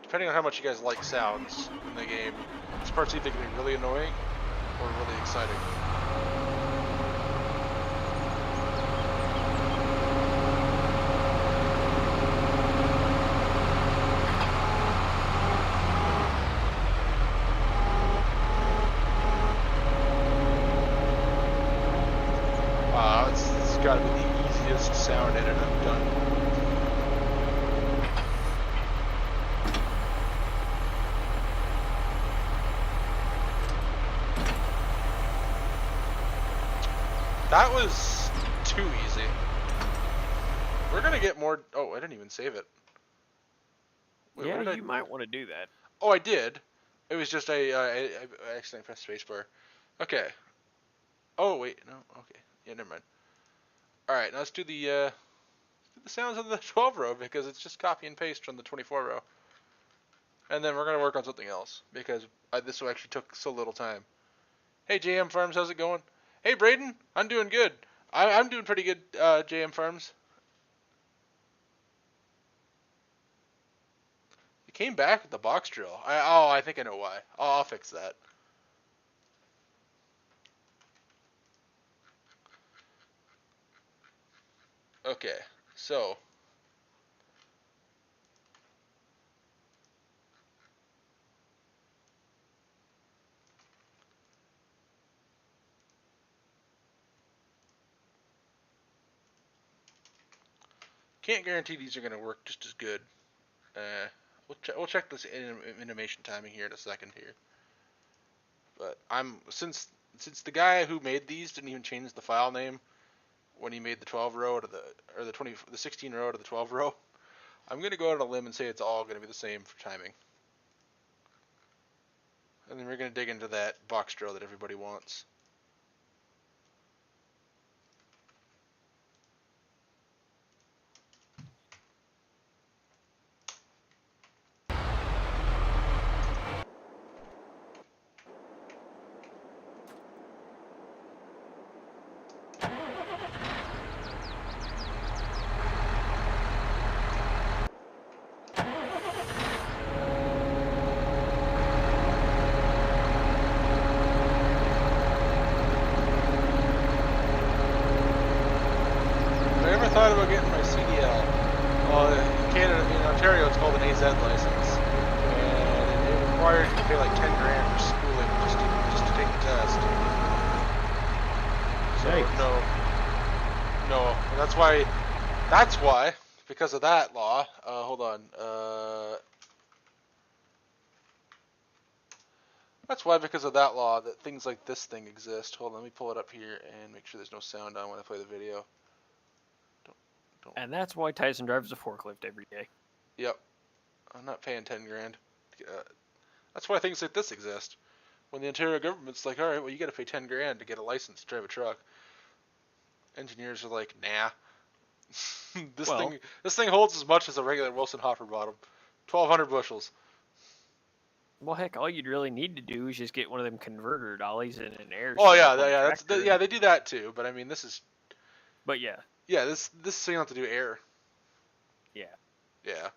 Depending on how much you guys like sounds in the game, this part's either gonna be really annoying or really exciting. It's gotta be the easiest sound edit I've done. That was too easy. We're gonna get more. Oh, I didn't even save it. Wait, Yeah, you might want to do that. Oh, I did. It was just I accidentally pressed spacebar. Okay. Oh wait, no. Okay. Yeah, never mind. All right, now let's do the sounds of the 12 row because it's just copy and paste from the 24 row. And then we're gonna work on something else because this actually took so little time. Hey, JM Farms, how's it going? Hey, Braden, I'm doing good. I'm doing pretty good, JM Farms. It came back with the box drill. I think I know why. I'll fix that. Okay, so. Can't guarantee these are going to work just as good. We'll check this animation timing here in a second here. But since the guy who made these didn't even change the file name when he made the 12 row to the 16 row to the 12 row, I'm going to go out on a limb and say it's all going to be the same for timing. And then we're going to dig into that box drill that everybody wants. Thought about getting my CDL. Well, in Canada, in Ontario, it's called an AZ license, and it requires you to pay like 10 grand for schooling just to take the exist. So Yikes. no. And that's why, because of that law, hold on, that's why, because of that law, that things like this thing exist. Hold on, let me pull it up here and make sure there's no sound on when I play the video. And that's why Tyson drives a forklift every day. Yep. I'm not paying 10 grand. That's why things like this exist. When the Ontario government's like, alright, well, you gotta pay 10 grand to get a license to drive a truck. Engineers are like, nah. This thing holds as much as a regular Wilson hopper bottom. 1,200 bushels. Well, heck, all you'd really need to do is just get one of them converter dollies and an air. Oh setup yeah, on a yeah, tractor. they do that too. But I mean, this is, But yeah, this so you don't have to do air. yeah. Yeah.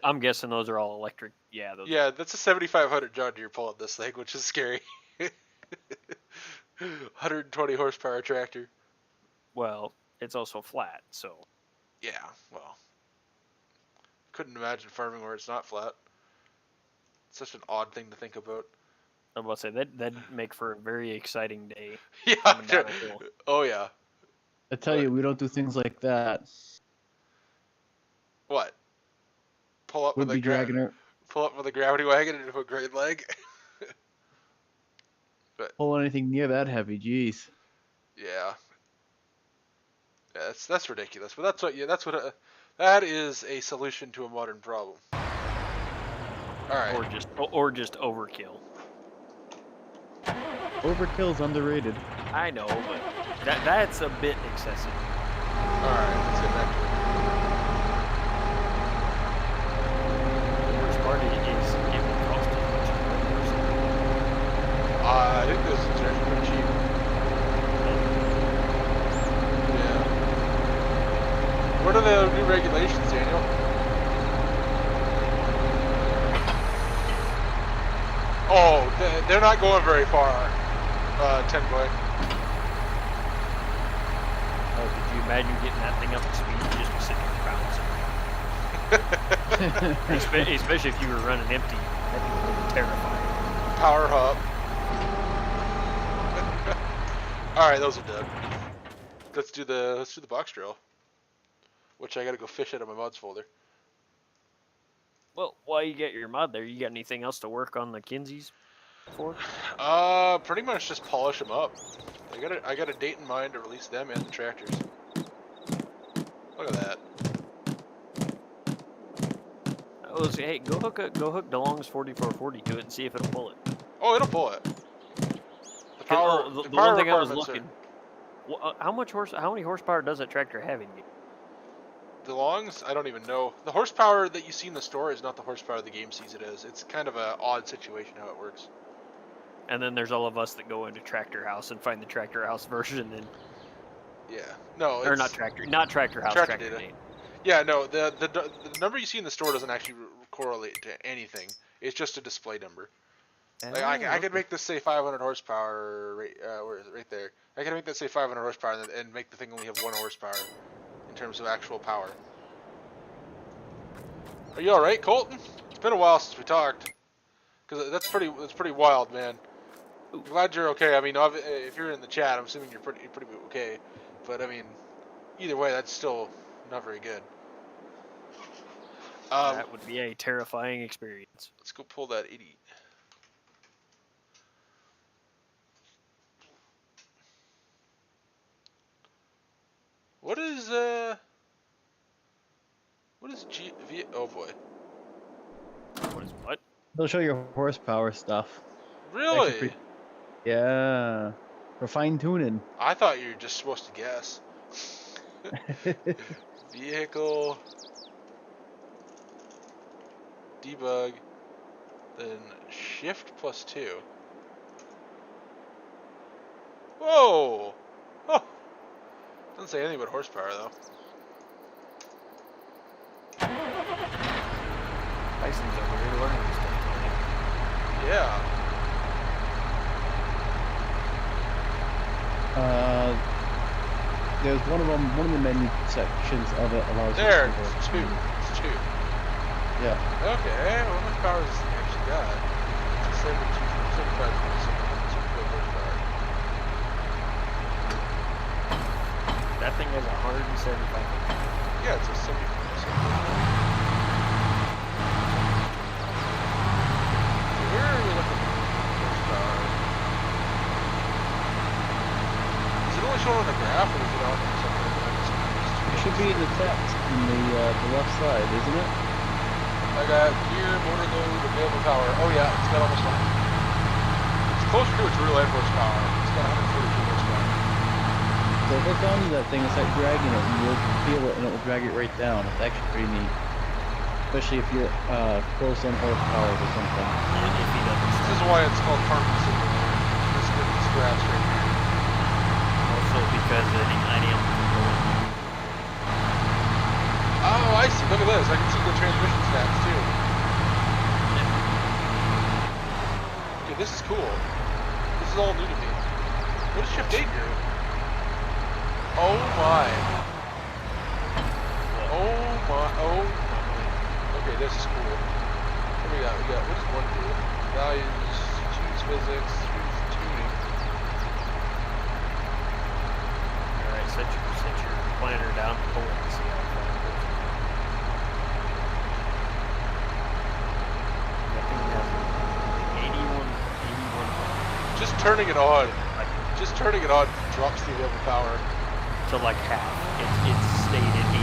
I'm guessing those are all electric. Yeah, those. Yeah, that's a 7,500 John Deere pulling this thing, which is scary. 120 horsepower tractor. Well, it's also flat, so. Yeah, well, couldn't imagine farming where it's not flat. It's such an odd thing to think about. I'm about to say that'd make for a very exciting day. Yeah. Coming down the hill. Oh yeah. I tell you, we don't do things like that. What? Pull up We'd with be dragging her, pull up with a gravity wagon into a grade leg. pull anything near that heavy. Jeez. Yeah. Yeah, that's ridiculous. But that is a solution to a modern problem. All right. Or just overkill. Overkill's underrated. I know, but that's a bit excessive. All right. Let's get back to it. The worst part is it would cost as much as one person. I think this is actually pretty cheap. Yeah. What are the new regulations, Daniel? Oh, they're not going very far, 10 boy. Oh, could you imagine getting that thing up to speed and just sitting and bouncing? Especially if you were running empty. That'd be terrifying. Power hub. All right, those are dead. Let's do the box drill, which I gotta go fish out of my mods folder. Well, while you get your mod there, you got anything else to work on the Kinseys for? Pretty much just polish them up. I got a date in mind to release them and the tractors. Look at that. Hey, go hook DeLong's 4440 to it and see if it'll pull it. Oh, it'll pull it. The The power one thing I was requirements looking. How many horsepower does that tractor have in you? DeLong's? I don't even know. The horsepower that you see in the store is not the horsepower the game sees it as. It's kind of an odd situation how it works. And then there's all of us that go into Tractor House and find the Tractor House version and Yeah. No, or it's not Tractor House, Tractor Tractor data. Data. Yeah, no, the number you see in the store doesn't actually correlate to anything. It's just a display number. Like I could make this say 500 horsepower, where is it? Right there. I could make that say 500 horsepower and make the thing only have 1 horsepower in terms of actual power. Are you all right, Colton? It's been a while since we talked. Cause that's pretty wild, man. I'm glad you're okay. I mean, if you're in the chat, I'm assuming you're pretty okay. But I mean, either way, that's still not very good. That would be a terrifying experience. Let's go pull that 80. What is V? Oh boy. What is what? They'll show you horsepower stuff. Really? Actually Yeah. For fine tuning. I thought you were just supposed to guess. Vehicle. Debug. Then shift +2. Whoa! Oh! Doesn't say anything about horsepower though. Tyson's over here learning this stuff. Yeah. There's one of the menu sections of it allows There, you to it's 2. It's 2. Yeah. Okay, well, how much power does this thing actually got? It's 75 horsepower. That thing has 175. Yeah, it's a 70. Where are we looking at horsepower? Is it only shown on the graph, or is it on something else? It should be in the text in the left side, isn't it? I got gear, motor load, available power. Oh yeah, it's got almost 100. It's closer to its real end horsepower. It's got 142 horsepower. So hook onto that thing and start dragging it, and you'll feel it, and it will drag it right down. It's actually pretty neat, especially if you're close on horsepowers or something. And if he doesn't This is why it's called carbon simulator. This graph's right here. also because I am Oh, I see. Look at this. I can see the transmission stats too. Okay, this is cool. This is all new to me. What is shift 8 do? Oh my. Oh my. Oh my. Okay, this is cool. What do we got? What does one do? Values, choose physics, choose tuning. Alright, set your planner down, pull it and see how far it goes. That thing has 81. Just turning it on. Just turning it on drops the available power. To like half. It's stayed at 80.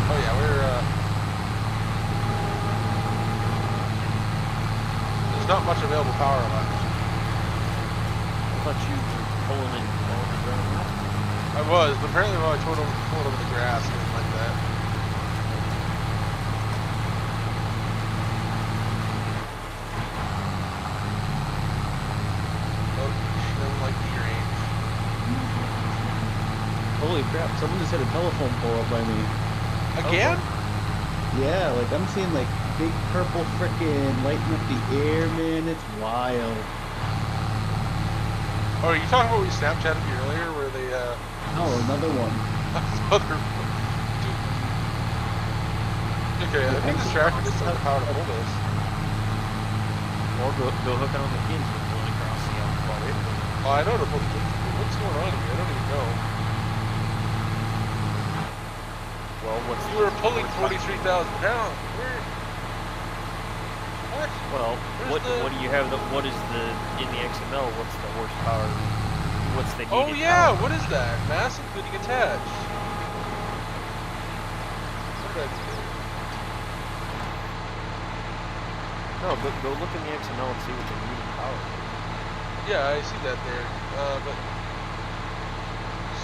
Oh yeah, there's not much available power left. I thought you were pulling it all the ground. I was, but apparently when I pulled over the grass, it was like that. Oh, doesn't like the range. Holy crap! Someone just had a telephone pole up by me. Again? Yeah, like I'm seeing like big purple frickin' lighting up the air, man. It's wild. Oh, are you talking about what we Snapchatted you earlier, where they, Oh, another one. other... Okay, I think this tractor just doesn't know how to hold this. Or go hook it on the pins and pull it across the outside. Oh, I know the what's going on here? I don't even know. Well, what's You were pulling 43,000 pounds. Where? What? Well, Where's what do you have? What is the in the XML? What's the horsepower? What's the needed Oh yeah, power? what is that? Mass including attached. What did I do? No, go look in the XML and see what the needed power is. Yeah, I see that there. But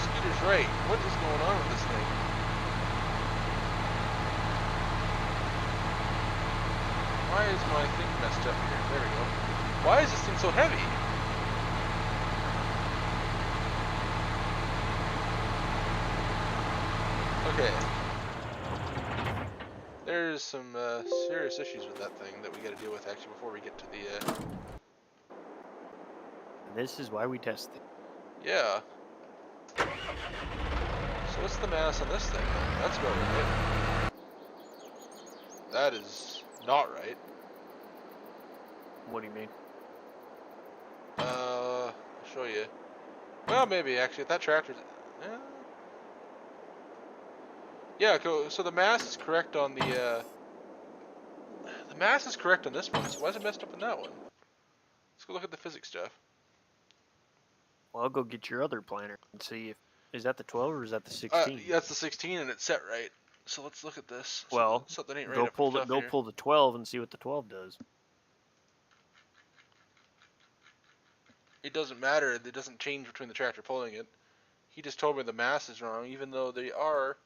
Scooter's right. What is going on with this thing? Why is my thing messed up here? There we go. Why is this thing so heavy? Okay. There's some serious issues with that thing that we gotta deal with actually before we get to the This is why we test it. yeah. So what's the mass on this thing then? That's about right. That is not right. What do you mean? I'll show you. Well, maybe actually if that tractor's yeah, so the mass is correct on the mass is correct on this one, so why is it messed up on that one? Let's go look at the physics stuff. Well, I'll go get your other planner and see if is that the 12 or is that the 16. Yeah, that's the 16 and it's set right. So let's look at this. Well, something ain't right go up pull the the stuff here. pull the 12 and see what the 12 does. It doesn't matter. It doesn't change between the tractor pulling it. He just told me the mass is wrong, even though they are.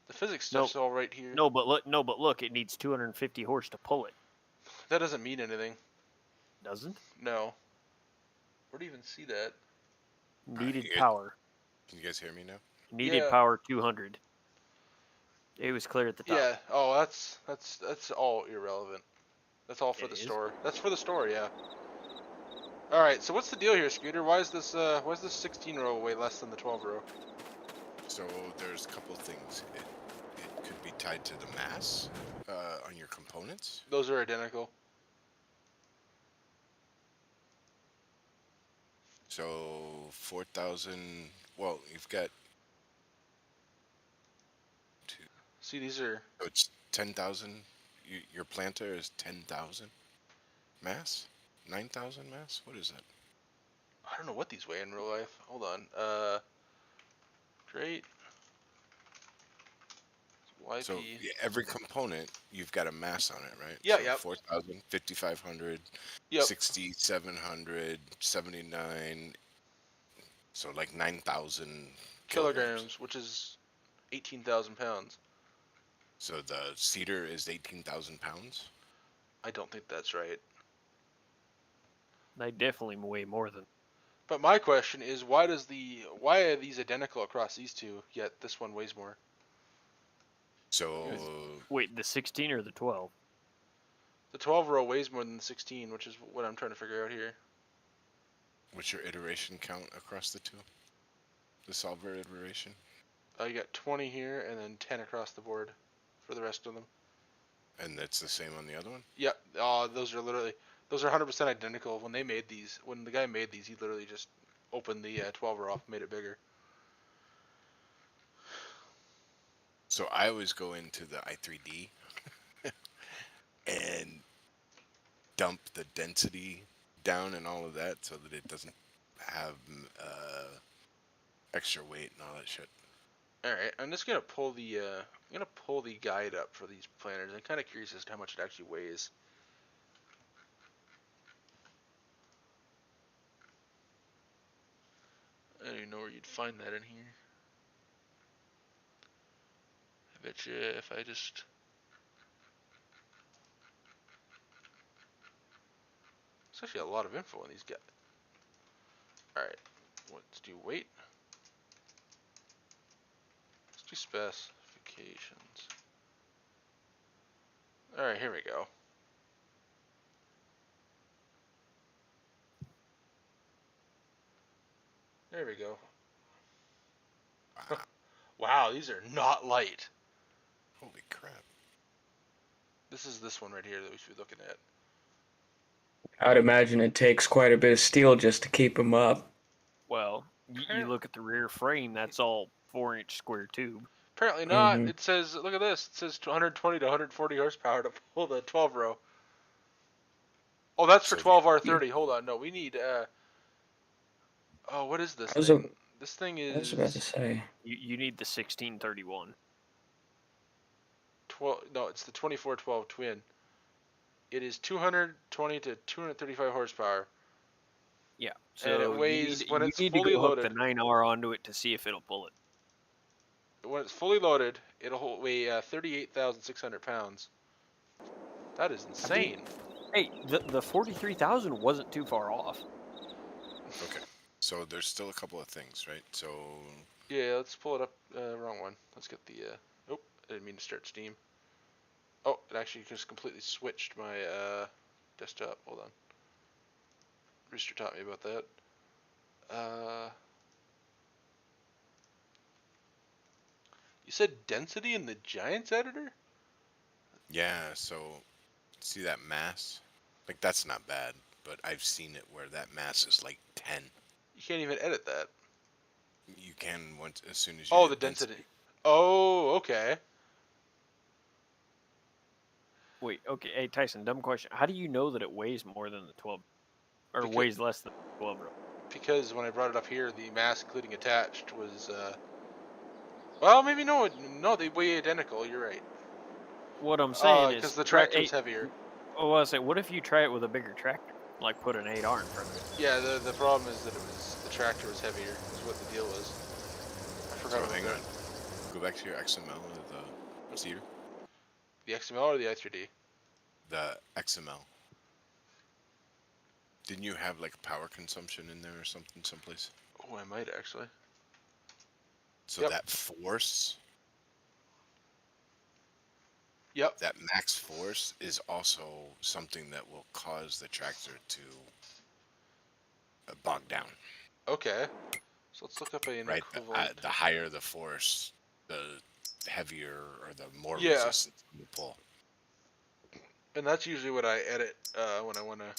The physics stuff's all right here. No, but look, it needs 250 horse to pull it. That doesn't mean anything. Doesn't? No. Where do you even see that? Needed you guys- power. Can you guys hear me now? Needed Yeah. power 200. It was clear at the top. Yeah. Oh, that's all irrelevant. That's all for It the is? store. That's for the store, yeah. All right. So what's the deal here, Scooter? Why is this 16 row way less than the 12 row? So there's a couple things. It could be tied to the mass on your components. Those are identical. So 4,000. Well, you've got two. See, these are. So it's 10,000. Your planter is 10,000 mass. 9,000 mass. What is that? I don't know what these weigh in real life. Hold on. Great. YP. So every component, you've got a mass on it, right? Yeah, So yep. 4,000, 5,500, Yep. 6,700, 79. So like 9,000 Kilograms, which is 18,000 pounds. So the cedar is 18,000 pounds. I don't think that's right. They definitely weigh more than. But my question is, why are these identical across these two, yet this one weighs more? So Wait, the 16 or the 12? The 12 row weighs more than the 16, which is what I'm trying to figure out here. what's your iteration count across the two? The solver iteration? You got 20 here and then 10 across the board for the rest of them. And that's the same on the other one? Yep. Those are 100% identical. When the guy made these, he literally just opened the 12 row off, and made it bigger. So I always go into the i3D and dump the density down and all of that so that it doesn't have extra weight and all that shit. All right, I'm just gonna pull the guide up for these planners. I'm kind of curious as to how much it actually weighs. I don't even know where you'd find that in here. I bet you if I just... There's actually a lot of info on these guys. Alright, let's do weight. Let's do specifications. Alright, here we go. There we go. Wow. Wow, these are not light. Holy crap. This is this one right here that we should be looking at. I'd imagine it takes quite a bit of steel just to keep them up. Well, you look at the rear frame, that's all 4-inch square tube. Apparently not. Mhm. It says, look at this. It says 120 to 140 horsepower to pull the 12 row. Oh, that's for So 12R30. Hold on. No, we need, oh, what is this I was, thing? This thing I was about to is say. You need the 1631. 12. No, it's the 2412 twin. It is 220 to 235 horsepower. Yeah. And it So weighs, when it's to fully go hook loaded, the 9R onto it to see if it'll pull it. when it's fully loaded, it'll weigh 38,600 pounds. That is insane. Hey, the 43,000 wasn't too far off. Okay. So there's still a couple of things, right? So Yeah, let's pull it up. Wrong one. Let's get the. Oh, I didn't mean to start Steam. Oh, it actually just completely switched my desktop. Hold on. Rooster taught me about that. You said density in the Giants editor? yeah, so see that mass? Like that's not bad, but I've seen it where that mass is like 10. You can't even edit that. You can once as soon as you Oh, hit the density. Oh, okay. Wait, okay. Hey, Tyson, dumb question. How do you know that it weighs more than the 12? Or Because- weighs less than the 12 row? Because when I brought it up here, the mass including attached was. Well, maybe no. No, they weigh identical. You're right. What I'm saying is... Because the tractor is heavier. Oh, I say, what if you try it with a bigger tractor? Like put an 8R in front of it? Yeah, the problem is that the tractor was heavier. Is what the deal was. I forgot So about hang that. on. Go back to your XML of the cedar. The XML or the i3D? The XML. Didn't you have like power consumption in there or something someplace? Oh, I might actually. So Yep. that force, Yep. that max force is also something that will cause the tractor to bog down. Okay. So let's look up an Right? equivalent. The higher the force, the heavier or the more Yeah. resistance you pull. And that's usually what I edit when I want to.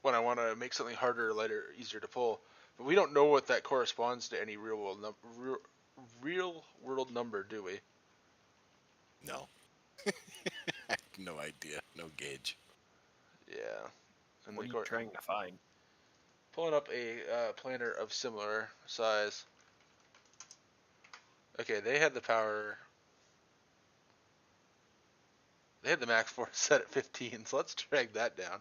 when I want to make something harder, lighter, easier to pull. But we don't know what that corresponds to any real world number, do we? No. No idea. No gauge. Yeah. And What are you trying to find? pulling up a planer of similar size. Okay, they had the power. They had the max force set at 15, so let's drag that down.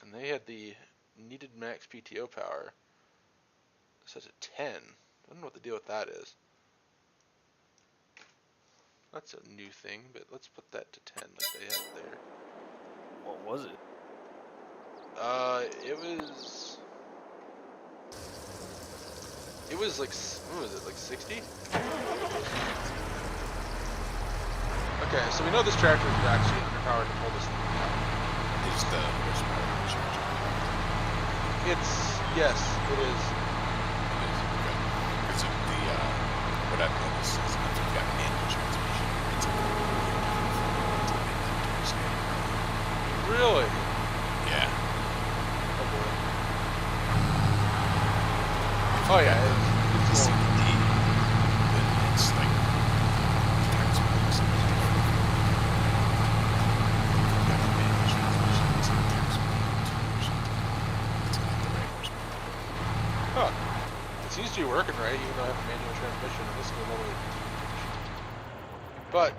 And they had the needed max PTO power set at 10. I don't know what the deal with that is. That's a new thing, but let's put that to 10 like they have there. What was it? It was like, what was it, like 60? Okay, so we know this tractor is actually underpowered to pull this thing down. Is the horsepower charge? Yes, it is. It is, okay. Because what I've noticed is if you've got manual transmission, it's a little Really? Yeah. Oh boy. Oh yeah, it's CVT, then it's like times one, so you've got the manual transmission, it's like times 1 or 2 or something. It's not the right horsepower. Huh. It seems to be working right, even though I have a manual transmission and this is a lower. But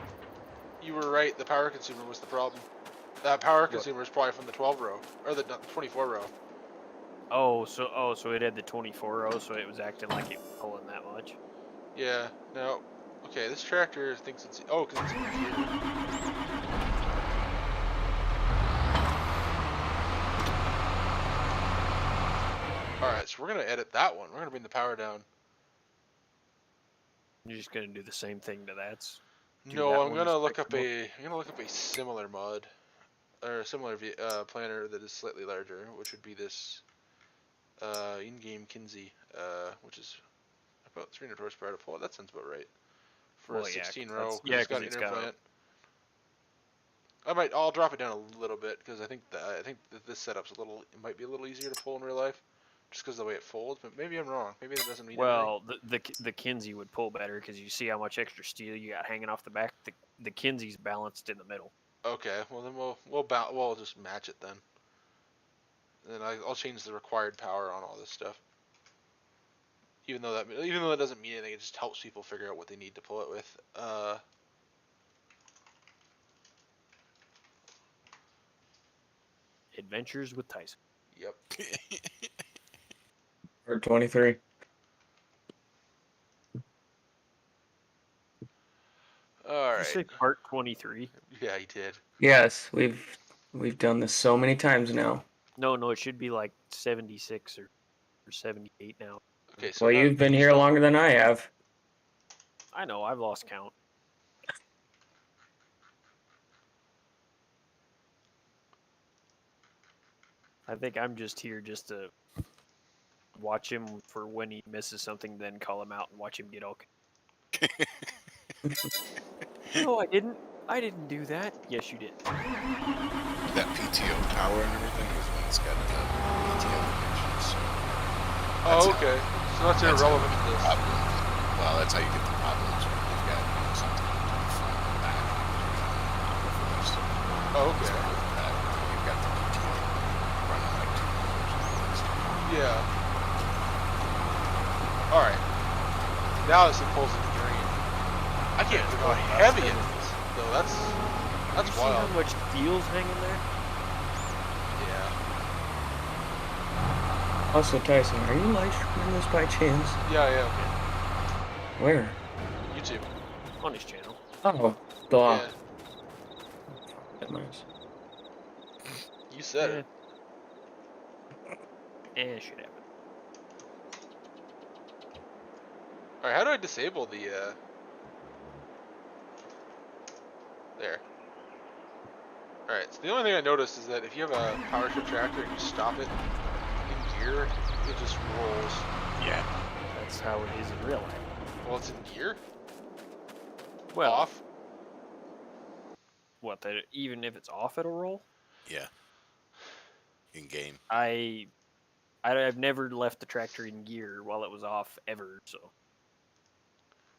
you were right, the power consumer was the problem. That power consumer is probably from the 12 row or the 24 row. So it had the 24 row, so it was acting like it was pulling that much. Yeah. No. Okay, this tractor thinks it's because it's in gear. Alright, so we're gonna edit that one. We're gonna bring the power down. You're just gonna do the same thing to that. Do No, that I'm one gonna as look up fixable? a similar mod or a similar planner that is slightly larger, which would be this in-game Kinsey, which is about 300 horsepower to pull. That sounds about right for Well, a yeah, 16 'cause row. that's- yeah, it's got 'cause an it's inner got a- plant. I'll drop it down a little bit because I think that this setup's it might be a little easier to pull in real life, just because of the way it folds. But maybe I'm wrong. Maybe that doesn't mean anything. Well, the Kinsey would pull better because you see how much extra steel you got hanging off the back. The Kinsey's balanced in the middle. Okay, well then we'll just match it then. And then I'll change the required power on all this stuff. Even though that doesn't mean anything, it just helps people figure out what they need to pull it with. Adventures with Tyson. Yep. Or 23. All Did you say right. part 23? Yeah, he did. Yes, we've done this so many times now. No, it should be like 76 or 78 now. Okay, so Well, now you've been you here still- longer than I have. I know, I've lost count. I think I'm just here just to watch him for when he misses something, then call him out and watch him get okay. No, I didn't. I didn't do that. Yes, you did. That PTO power and everything is when it's got the PTO connections. So Oh, okay. So that's irrelevant to this. problem. Well, that's how you get the problems when you've got something to the front and back. Oh, okay. You've got the PTO running like 2 hours. Yeah. All right. Now this thing pulls into green. I can't believe how heavy it is. Though that's You see wild. how much steel's hanging there? Yeah. Also, Tyson, are you live streaming this by chance? Yeah. Where? YouTube. On his channel. Oh, duh. Yeah. Goodness. You said it. It should happen. All right. How do I disable the? There. All right. So the only thing I noticed is that if you have a power trip tractor and you stop it in gear, it just rolls. Yeah. That's how it is in real life. Well, it's in gear. Well, Off. what? That even if it's off, it'll roll. Yeah. game. I've never left the tractor in gear while it was off ever. So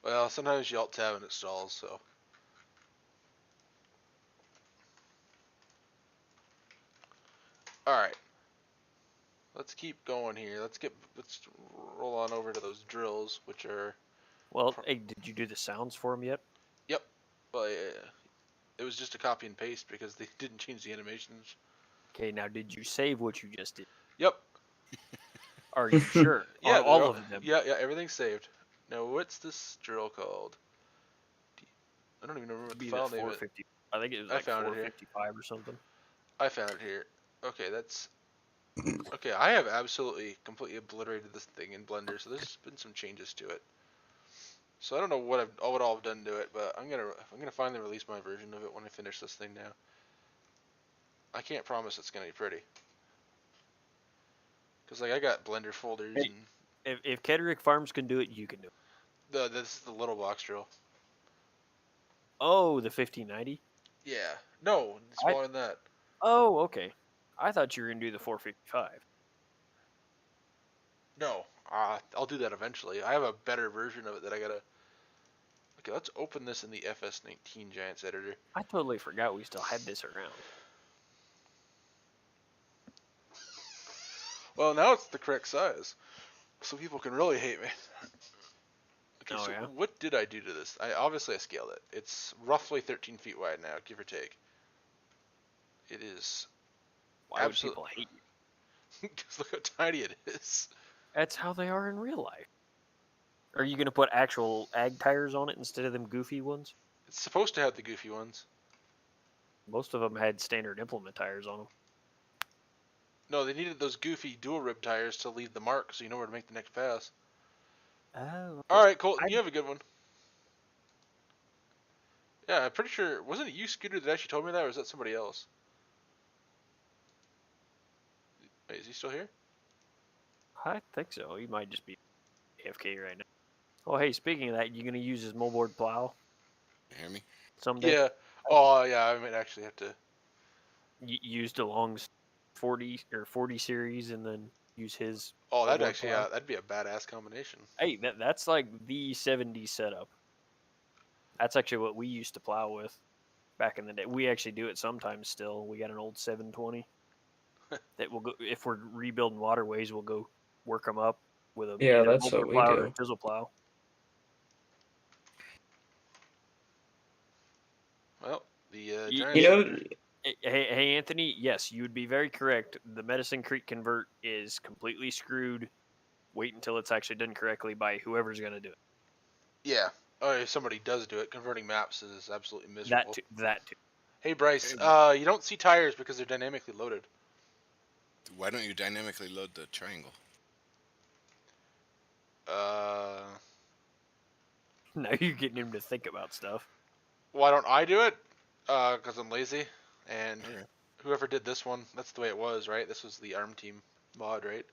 Well, sometimes you alt tab and it stalls. So. All right. Let's keep going here. Let's roll on over to those drills, which are. well, hey, did you do the sounds for them yet? Yep. Well, it was just a copy and paste because they didn't change the animations. Okay, now did you save what you just did? Yep. Are you sure? Yeah, Are all of them? Yeah, everything's saved. Now, what's this drill called? I don't even remember what the Be file the name is. 450. I think it was I like found it here. 455 or something. I found it here. Okay, that's. Okay, I have absolutely completely obliterated this thing in Blender, so there's been some changes to it. So I don't know what all I've done to it, but I'm gonna finally release my version of it when I finish this thing now. I can't promise it's gonna be pretty. Cause like I got Blender folders Hey. and If Kedrick Farms can do it, you can do it. this is the little box drill. Oh, the 1590. Yeah, no, smaller than that. Oh, okay. I thought you were gonna do the 455. No, I'll do that eventually. I have a better version of it that I gotta. Okay, let's open this in the FS19 Giants editor. I totally forgot we still had this around. Well, now it's the correct size, so people can really hate me. Okay, Oh, so yeah? what did I do to this? Obviously I scaled it. It's roughly 13 feet wide now, give or take. It is. Why would people hate you? Because look how tiny it is. That's how they are in real life. Are you gonna put actual ag tires on it instead of them goofy ones? It's supposed to have the goofy ones. Most of them had standard implement tires on them. No, they needed those goofy dual rib tires to leave the mark so you know where to make the next pass. Oh. Alright, Colton, you have a good one. Yeah, I'm pretty sure. Wasn't it you, Scooter, that actually told me that, or was that somebody else? Wait, is he still here? I think so. He might just be AFK right now. Oh, hey, speaking of that, you gonna use his moldboard plow You hear me? someday? Yeah. Oh, yeah, I might actually have to. Used along 40 series, and then use his. Oh, that'd moldboard actually, plow. that'd be a badass combination. Hey, that's like the 70 setup. That's actually what we used to plow with back in the day. We actually do it sometimes still. We got an old 720 that will go if we're rebuilding waterways. We'll go work them up with a Yeah, either that's moldboard what we plow or do. a chisel plow. Well, the You Giants. You know, Hey, Anthony. Yes, you would be very correct. The Medicine Creek convert is completely screwed. Wait until it's actually done correctly by whoever's going to do it. Yeah. Oh, if somebody does do it, converting maps is absolutely miserable. That too. Hey, Bryce, you don't see tires because they're dynamically loaded. Why don't you dynamically load the triangle? Now you're getting him to think about stuff. Why don't I do it? Because I'm lazy. And Okay. whoever did this one, that's the way it was, right? This was the ARM team mod, right?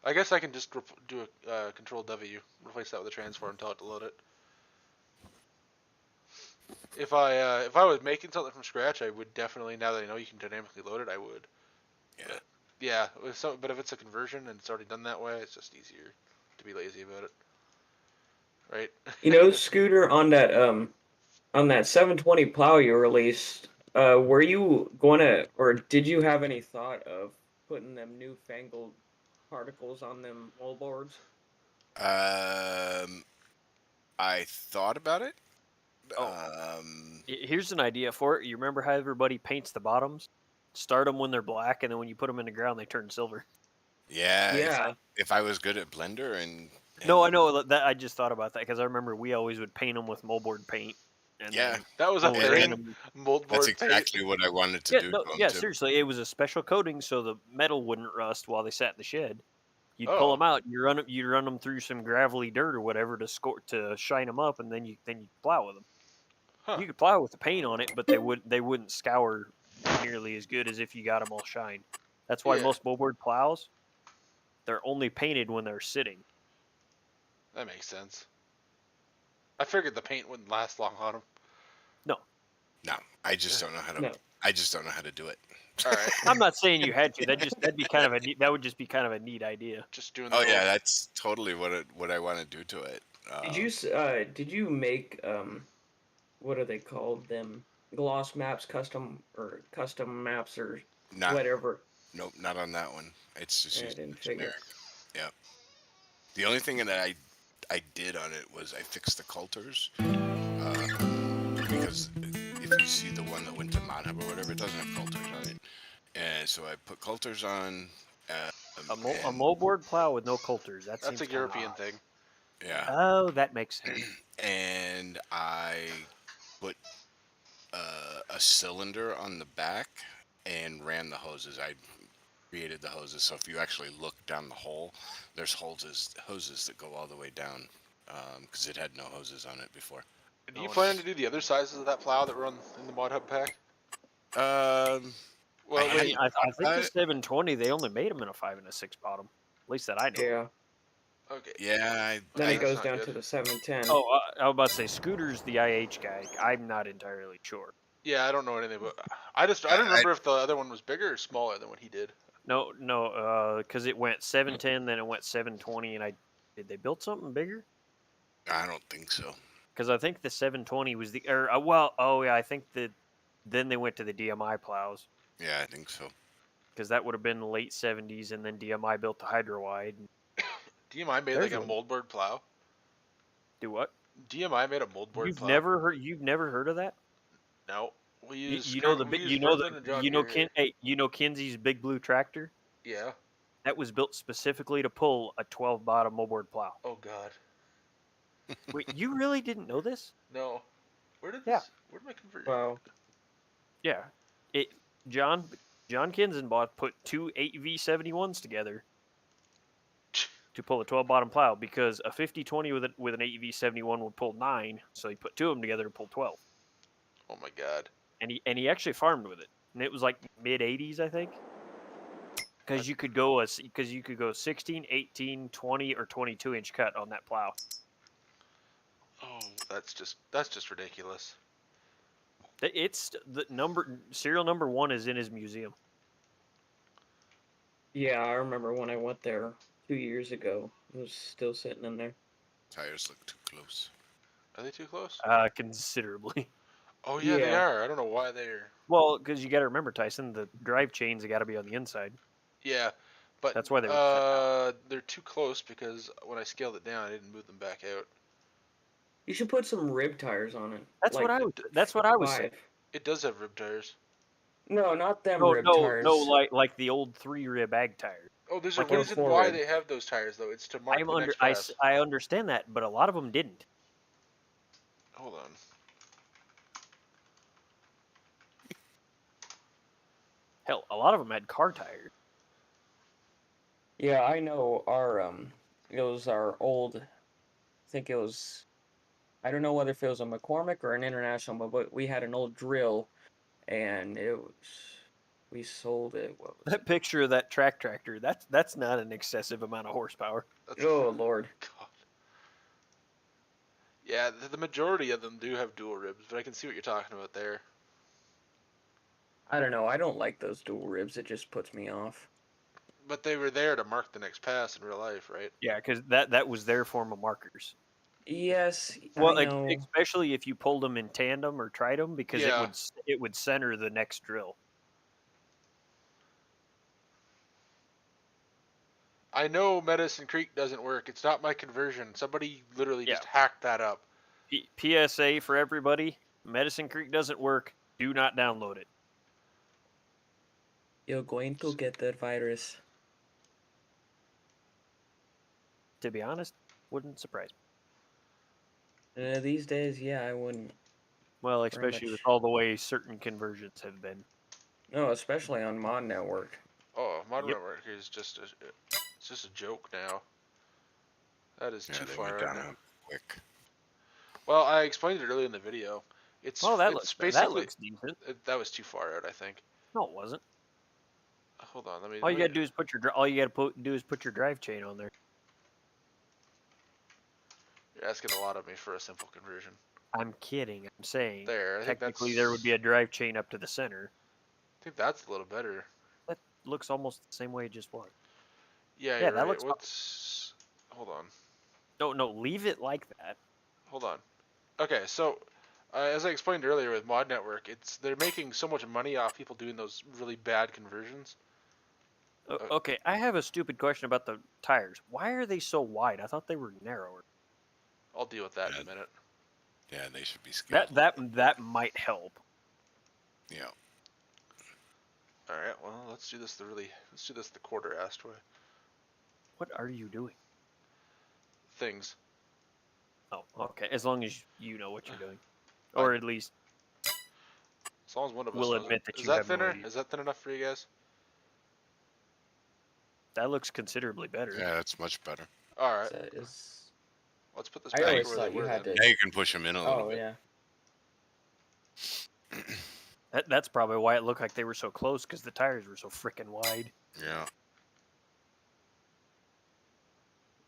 I guess I can just do a Control W, replace that with a transform and tell it to load it. If I was making something from scratch, I would definitely. Now that I know you can dynamically load it, I would. Yeah. But, yeah. But if it's a conversion and it's already done that way, it's just easier to be lazy about it, right? you know, Scooter, on that 720 plow you released, were you going to, or did you have any thought of putting them newfangled particles on them moldboards? I thought about it. Oh. Here's an idea for it. You remember how everybody paints the bottoms? Start them when they're black, and then when you put them in the ground, they turn silver. Yeah. Yeah. If I was good at Blender and No, I know that. I just thought about that because I remember we always would paint them with moldboard paint. And Yeah. then That was a mold thing. them. Moldboard that's paint. exactly what I wanted to do. to 'em, Yeah, too. seriously, it was a special coating so the metal wouldn't rust while they sat in the shed. You'd Oh. pull them out, you run them through some gravelly dirt or whatever to shine them up, and then you plow with them. Huh. You could plow with the paint on it, but they wouldn't scour nearly as good as if you got them all shined. That's why Yeah. most moldboard plows, they're only painted when they're sitting. That makes sense. I figured the paint wouldn't last long on them. No, I just don't know how to. No. I just don't know how to do it. All right. I'm not saying you had to. That'd be kind of a neat, that would just be kind of a neat idea. Just doing the Oh little- yeah, that's totally what I want to do to it. Did you make what are they called? Them gloss maps, custom maps or Not, whatever. nope, not on that one. It's just I using didn't the figure. generic. Yep. The only thing that I did on it was I fixed the coulters. Because if you see the one that went to ModHub or whatever, it doesn't have coulters on it. And so I put coulters on. A and- moldboard plow with no coulters. That That's seems a kinda European odd. thing. Yeah. Oh, that makes sense. And I put a cylinder on the back and ran the hoses. I created the hoses, so if you actually look down the hole, there's hoses that go all the way down, because it had no hoses on it before. Do you plan to do the other sizes of that plow that were in the mod hub pack? Well, I I wait, mean, I think the I- 720 they only made them in a 5 and a 6 bottom. At least that I know. Yeah. okay. Yeah, Then I- it goes that's not down good. to the 710. Oh, I was about to say Scooter's the IH guy. I'm not entirely sure. Yeah, I don't know anything, but I don't remember if the other one was bigger or smaller than what he did. No, because it went 710, then it went 720, and did they build something bigger? I don't think so. Because I think the 720 was I think that then they went to the DMI plows Yeah, I think so. because that would have been the late 70s, and then DMI built the Hydro Wide. DMI made There's like a one. moldboard plow. Do what? DMI made a moldboard You've plow. never heard of that? No, we use. You know the we big, use you know Berthold and the, John you know Deere. Kinsey's big blue tractor Yeah. that was built specifically to pull a 12 bottom moldboard plow. Oh God. Wait, you really didn't know this? No. Where did Yeah. this? Where did my conversion? Wow. Yeah, John Kinzenbach put two 8V71s together to pull a 12 bottom plow because a 5020 with an 8V71 would pull 9, so he put two of them together to pull 12. Oh my God. And he actually farmed with it, and it was like mid 80s, I think. Because you could go 16, 18, 20, or 22 inch cut on that plow. Oh, that's just ridiculous. It's the serial number 1 is in his museum. Yeah, I remember when I went there 2 years ago. It was still sitting in there. Tires look too close. Are they too close? Considerably. Oh yeah, they Yeah. are. I don't know why they're. Well, because you got to remember, Tyson, the drive chains have got to be on the inside. Yeah, but That's why they were they're too close because when I scaled it down, I didn't move them back out. You should put some rib tires on it. That's what I was saying. 5. It does have rib tires. No, not them No, rib no, tires. no, like the old 3-rib ag tires. Oh, there's Like a they're reason four why rib. they have those tires though. It's to mark I'm the under next pass. I understand that, but a lot of them didn't. Hold on. Hell, a lot of them had car tires. Yeah, I know our it was our old, I think it was, I don't know whether if it was a McCormick or an International, but we had an old drill, and we sold it. What was That picture of that track tractor, that's not an excessive amount of horsepower. That's, Oh Lord. God. Yeah, the majority of them do have dual ribs, but I can see what you're talking about there. I don't know. I don't like those dual ribs. It just puts me off. But they were there to mark the next pass in real life, right? Yeah, because that was their form of markers. Yes. Well, I know. especially if you pulled them in tandem or tried them, because Yeah. it would center the next drill. I know Medicine Creek doesn't work. It's not my conversion. Somebody literally just Yeah. hacked that up. PSA for everybody: Medicine Creek doesn't work. Do not download it. You're going to get the virus. To be honest, wouldn't surprise me. These days, yeah, I wouldn't. Well, Very especially with much. all the way certain conversions have been. No, especially on Mod Network. Oh, Modern Yep. Network is just it's just a joke now. That is Yeah, too they far went out down now. quick. Well, I explained it earlier in the video. It's Oh, that it's looks decent. that was too far out, I think. No, it wasn't. Hold on, let me. All you let gotta me- do is put your drive chain on there. You're asking a lot of me for a simple conversion. I'm kidding. I'm saying There, I think technically that's, there would be a drive chain up to the center. think that's a little better. That looks almost the same way it just was. Yeah, Yeah, you're that right. looks fine. What's... Hold on. No, leave it like that. Hold on. Okay, so as I explained earlier with Mod Network, they're making so much money off people doing those really bad conversions. Okay, I have a stupid question about the tires. Why are they so wide? I thought they were narrower. I'll deal with that in a minute. Yeah, they should be scaled. That might help. Yeah. All right. Well, let's do this the quarter-assed way. What are you doing? Things. Oh, okay. As long as you know what you're doing, or at least As long as one of us we'll knows it. admit that Is you that have no thinner? idea. Is that thin enough for you guys? That looks considerably better. Yeah, that's much better. All right. That is. Let's put this I back always where they thought you were had then. to. Now you can push them in a little Oh bit. yeah. That's probably why it looked like they were so close, because the tires were so freaking wide. Yeah.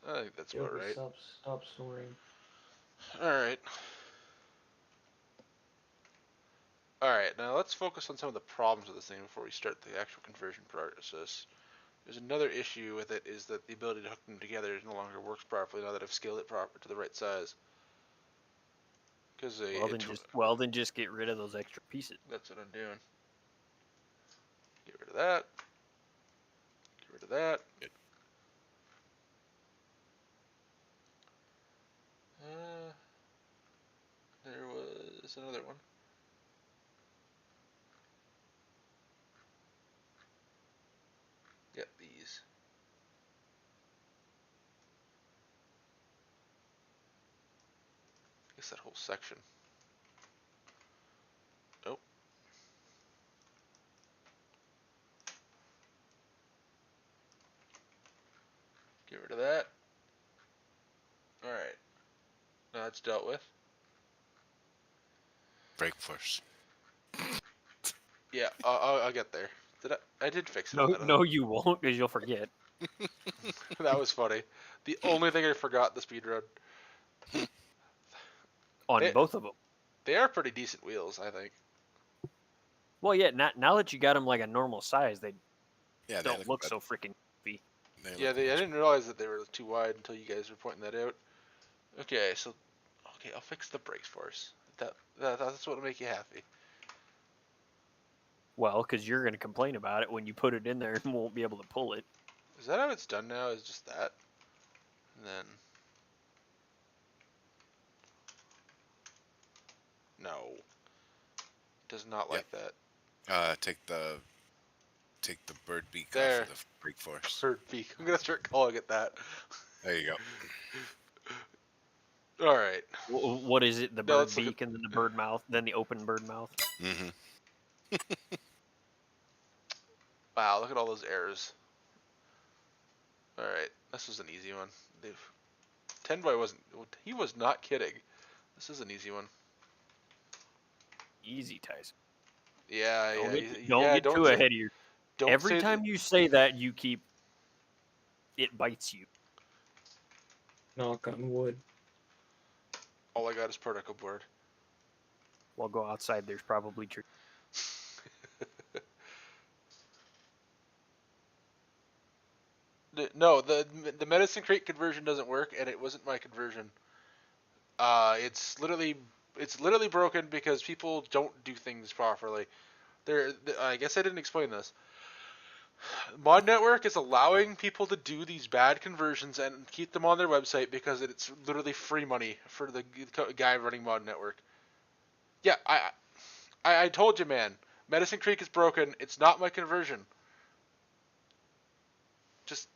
I think that's about right. Stop snoring. All right. All right. Now let's focus on some of the problems with this thing before we start the actual conversion process. There's another issue with it is that the ability to hook them together no longer works properly now that I've scaled it proper to the right size. Because Then just get rid of those extra pieces. that's what I'm doing. Get rid of that. Get rid of that. There was another one. Get these. I guess that whole section. Nope. Get rid of that. Alright. Now that's dealt with. Brake force. Yeah, I'll get there. I did fix it. No, you won't, because you'll forget. That was funny. The only thing I forgot the speedrun. On both of them. They are pretty decent wheels, I think. Well, yeah. Now that you got them like a normal size, they don't look so freaking beefy. I didn't realize that they were too wide until you guys were pointing that out. Okay, I'll fix the brakes force. That's what'll make you happy. Well, because you're going to complain about it when you put it in there and won't be able to pull it. Is that how it's done now? Is just that? And then... No. It does not like that. Take the bird beak There. off of the brake force. Bird beak. I'm gonna start calling it that. There you go. Alright. What is it? The No, bird let's look beak and then the bird mouth, then the open bird mouth? Mm-hmm. Wow, look at all those errors. Alright, this was an easy one. 10boy he was not kidding. This is an easy one. Easy, Tyson. Yeah, Don't get too ahead of you. Every time you you say that, it bites you. Knock on wood. all I got is particle board. Well, go outside. There's probably trees. No, the medicine crate conversion doesn't work, and it wasn't my conversion. It's literally broken because people don't do things properly. I guess I didn't explain this. Mod Network is allowing people to do these bad conversions and keep them on their website because it's literally free money for the guy running Mod Network. Yeah, I told you, man. Medicine Creek is broken. It's not my conversion. Just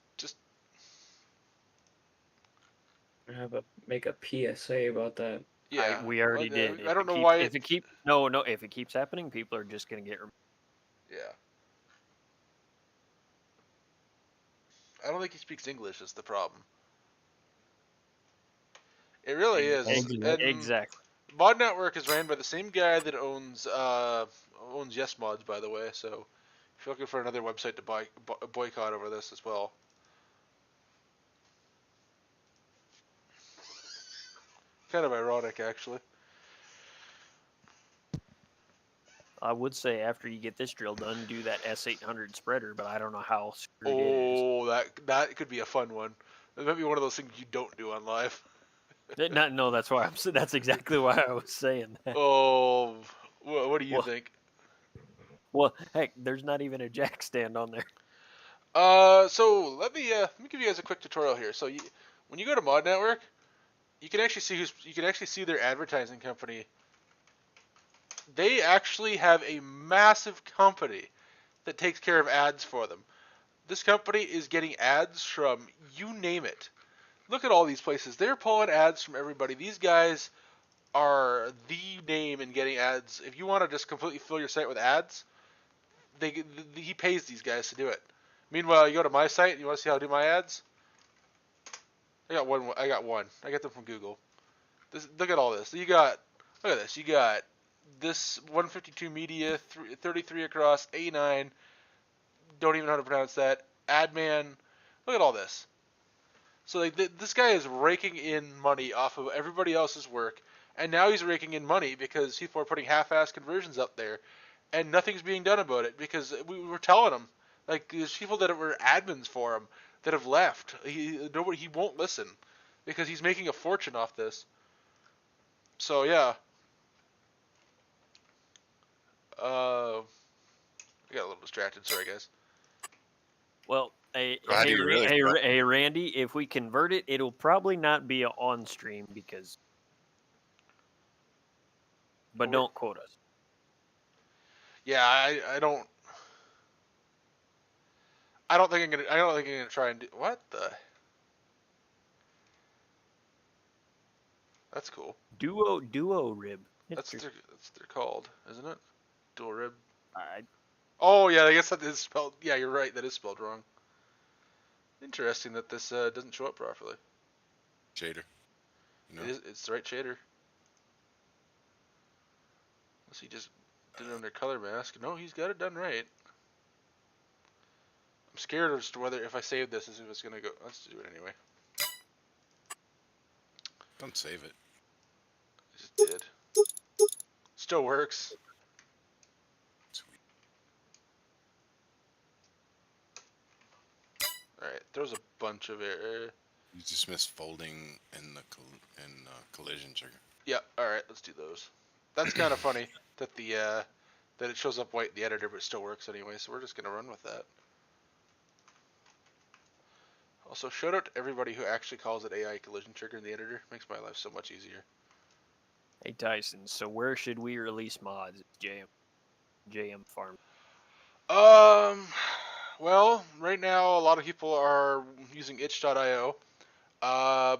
Make a PSA about that. yeah. We already did. I don't know why. If it keeps happening, people are just gonna get. Yeah. I don't think he speaks English is the problem. It really is. Exactly. Mod Network is ran by the same guy that owns Yes Mods, by the way. So if you're looking for another website to boycott over this as well. Kind of ironic, actually. I would say after you get this drill done, do that S800 spreader, but I don't know how screwed it is. Oh, that could be a fun one. That might be one of those things you don't do on live. No, that's why that's exactly why I was saying that. Oh, what do you Well- think? Well, heck, there's not even a jack stand on there. So let me give you guys a quick tutorial here. So when you go to Mod Network, you can actually see their advertising company. They actually have a massive company that takes care of ads for them. This company is getting ads from you name it. Look at all these places. They're pulling ads from everybody. These guys are the name in getting ads. If you want to just completely fill your site with ads, he pays these guys to do it. Meanwhile, you go to my site. You want to see how I do my ads? I got one. I get them from Google. Look at all this. Look at this. You got this 152 media, 33 across, A9. Don't even know how to pronounce that. Adman. Look at all this. So like this guy is raking in money off of everybody else's work, and now he's raking in money because people are putting half-ass conversions up there, and nothing's being done about it because we were telling him, like, there's people that were admins for him that have left. He won't listen because he's making a fortune off this. So yeah. I got a little distracted. Sorry, guys. Well, So how do you really hey, Randy, if we convert it, it'll probably not be on stream because. But don't quote us. Yeah, I don't think I'm gonna try and do what the. That's cool. Duo rib. That's what they're called, isn't it? Dual rib. I Oh yeah, I guess that is spelled. Yeah, you're right. That is spelled wrong. Interesting that this doesn't show up properly. Shader. No. It's the right shader. Unless he just did it under color mask. No, he's got it done right. I'm scared as to whether if I save this, if it's gonna go. Let's do it anyway. Don't save it. I just did. Still works. Sweet. Alright, there's a bunch of error. You just missed folding in the collision trigger. Yeah, alright, let's do those. That's kind of funny that that it shows up white in the editor but it still works anyway, so we're just gonna run with that. Also, shout out to everybody who actually calls it AI collision trigger in the editor. Makes my life so much easier. Hey Tyson, so where should we release mods? JM Farm. Well, right now a lot of people are using itch.io. I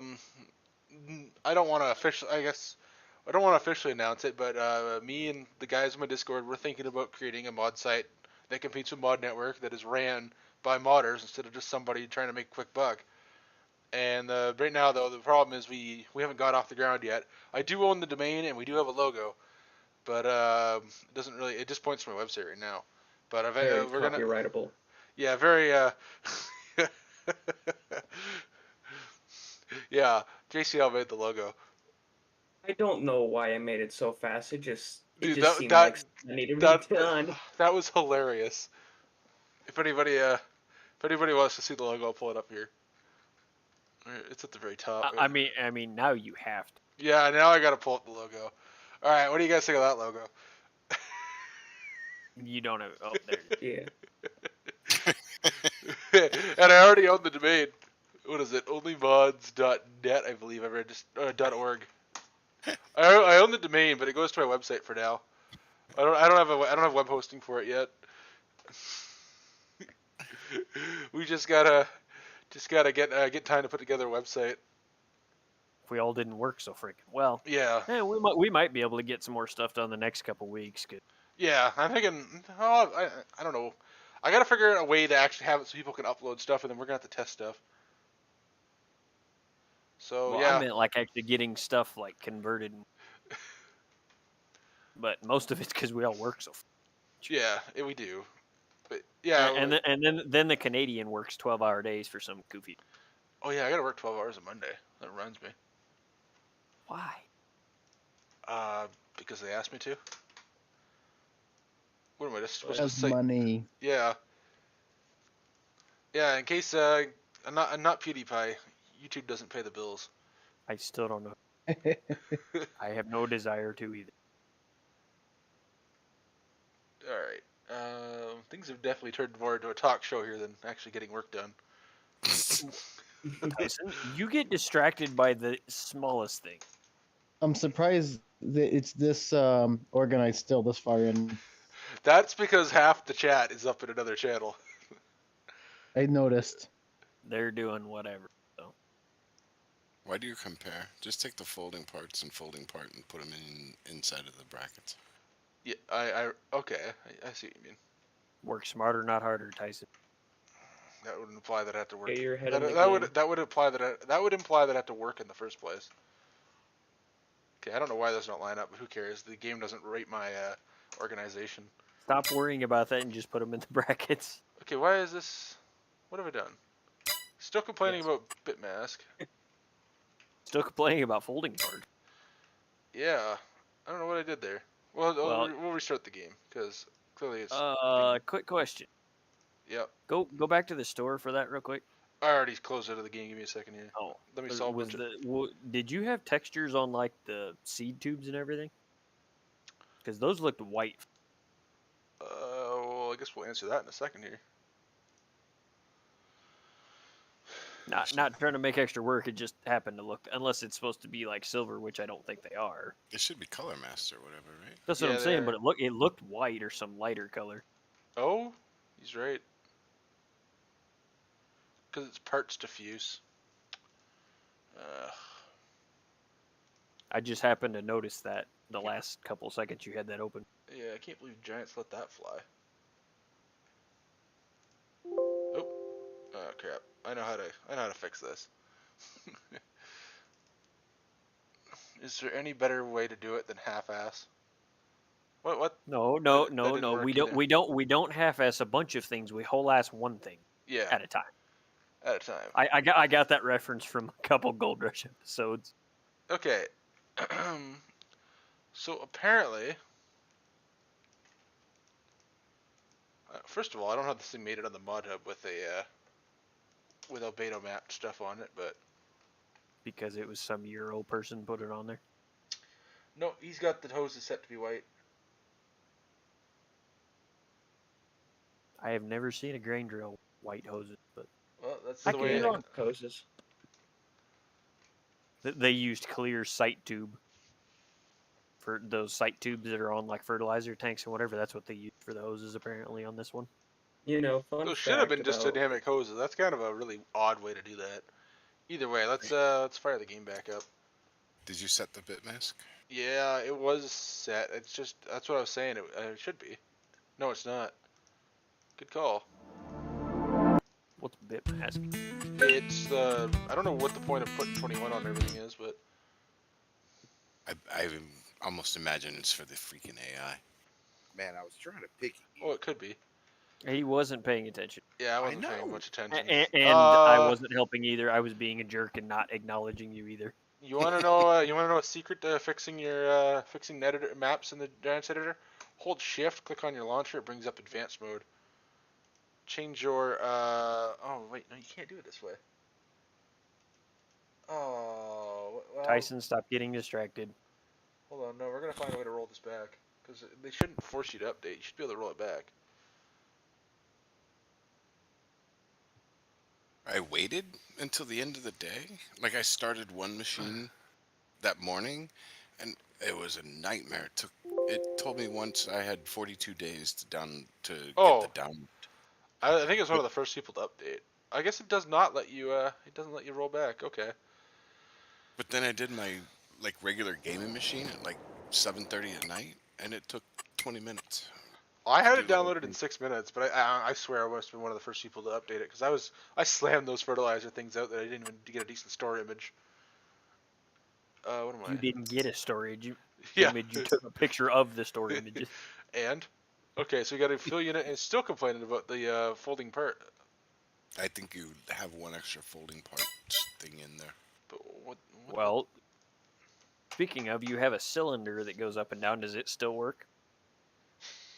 don't want to officially announce it, but me and the guys in my Discord, we're thinking about creating a mod site that competes with Mod Network that is ran by modders instead of just somebody trying to make a quick buck. And right now, though, the problem is we haven't got off the ground yet. I do own the domain and we do have a logo, but it doesn't really. It just points to my website right now. But Very we're gonna. copyrightable. Yeah, very. Yeah, JCL made the logo. I don't know why I made it so fast. It just Dude, seemed like it needed to be done. That was hilarious. If anybody wants to see the logo, I'll pull it up here. It's at the very top. I mean, now you have to. Yeah, now I gotta pull up the logo. All right, what do you guys think of that logo? You don't have. Oh, there. Yeah. And I already own the domain. What is it? Onlymods.net, I believe. I read just .org. I own the domain, but it goes to my website for now. I don't have web hosting for it yet. We just gotta get time to put together a website. If we all didn't work so freaking well. Yeah. We might be able to get some more stuff done the next couple weeks. Yeah, I'm thinking. Oh, I don't know. I gotta figure out a way to actually have it so people can upload stuff, and then we're gonna have to test stuff. So Well, yeah. I meant like actually getting stuff like converted. But most of it's because we all work so. Yeah, we do. But yeah. And then the Canadian works 12-hour days for some goofy. Oh yeah, I gotta work 12 hours on Monday. That reminds me. Why? Because they asked me to. What am I just supposed to As say? money. Yeah. Yeah. In case I'm not PewDiePie. YouTube doesn't pay the bills. I still don't know. I have no desire to either. All right. Things have definitely turned more into a talk show here than actually getting work done. Tyson, you get distracted by the smallest thing. I'm surprised that it's this organized still this far in. That's because half the chat is up in another channel. I noticed. They're doing whatever. So Why do you compare? Just take the folding parts and folding part and put them inside of the brackets. Yeah, okay, I see what you mean. work smarter, not harder, Tyson. That would imply that I have to work. Get your head that in the that game. would imply that would imply that I have to work in the first place. Okay, I don't know why those don't line up, but who cares? The game doesn't rate my organization. Stop worrying about that and just put them in the brackets. Okay, why is this? What have I done? Still complaining Yes. about bitmask. Still complaining about folding part. Yeah, I don't know what I did there. Well, we'll restart the game because clearly it's. Quick question. Yep. Go back to the store for that real quick. I already closed out of the game. Give me a second here. Oh, Let me solve. Did you have textures on like the seed tubes and everything? Because those looked white. Well, I guess we'll answer that in a second here. Not trying to make extra work. It just happened to look. Unless it's supposed to be like silver, which I don't think they are. It should be color master or whatever, right? That's what Yeah, I'm saying. they But it looked white or some lighter color. Oh, he's right. Because it's parts diffuse. I just happened to notice that the last couple seconds you had that open. Yeah, I can't believe Giants let that fly. Oh, crap! I know how to fix this. Is there any better way to do it than half-ass? What? No. didn't work, We don't half-ass a bunch of things. We whole-ass one thing Yeah, at a time. at a time. I got that reference from a couple Gold Rush episodes. Okay. So apparently, first of all, I don't know how this thing made it on the mod hub with with albedo mapped stuff on it, but Because it was some Euro person put it on there. no, he's got the hoses set to be white. I have never seen a grain drill white hoses, but Well, that's I the could way. be wrong. Hoses. They used clear sight tube for those sight tubes that are on like fertilizer tanks and whatever. That's what they used for the hoses apparently on this one. You know, fun Those should have fact been just about- dynamic hoses. That's kind of a really odd way to do that. Either way, let's fire the game back up. Did you set the bit mask? Yeah, it was set. It's just that's what I was saying. It should be. No, it's not. Good call. What's bit mask? It's I don't know what the point of putting 21 on everything is, but I almost imagine it's for the freaking AI. Man, I was trying to pick you. oh, it could be. He wasn't paying attention. Yeah, I wasn't paying know. much attention. And I wasn't helping either. I was being a jerk and not acknowledging you either. You want to know? You want to know a secret to fixing your fixing editor maps in the Giants editor? Hold Shift, click on your launcher. It brings up advanced mode. Change your. Oh wait, no, you can't do it this way. Oh, well, Tyson, stop getting distracted. hold on. No, we're gonna find a way to roll this back because they shouldn't force you to update. You should be able to roll it back. I waited until the end of the day. Like I started one machine that morning, and it was a nightmare. It told me once I had 42 days to get the down. I think it's one of the first people to update. I guess it does not let you. It doesn't let you roll back. Okay. But then I did my like regular gaming machine at like 7:30 at night, and it took 20 minutes. I had it Do the whole downloaded in thing. 6 minutes, but I swear I must have been one of the first people to update it because I slammed those fertilizer things out that I didn't even get a decent store image. What am I? You didn't get a storage Yeah. image. You took a picture of the store images. And okay, so you got a fuel unit and it's still complaining about the folding part. I think you have one extra folding part thing in there. But what Well, speaking of, you have a cylinder that goes up and down. Does it still work?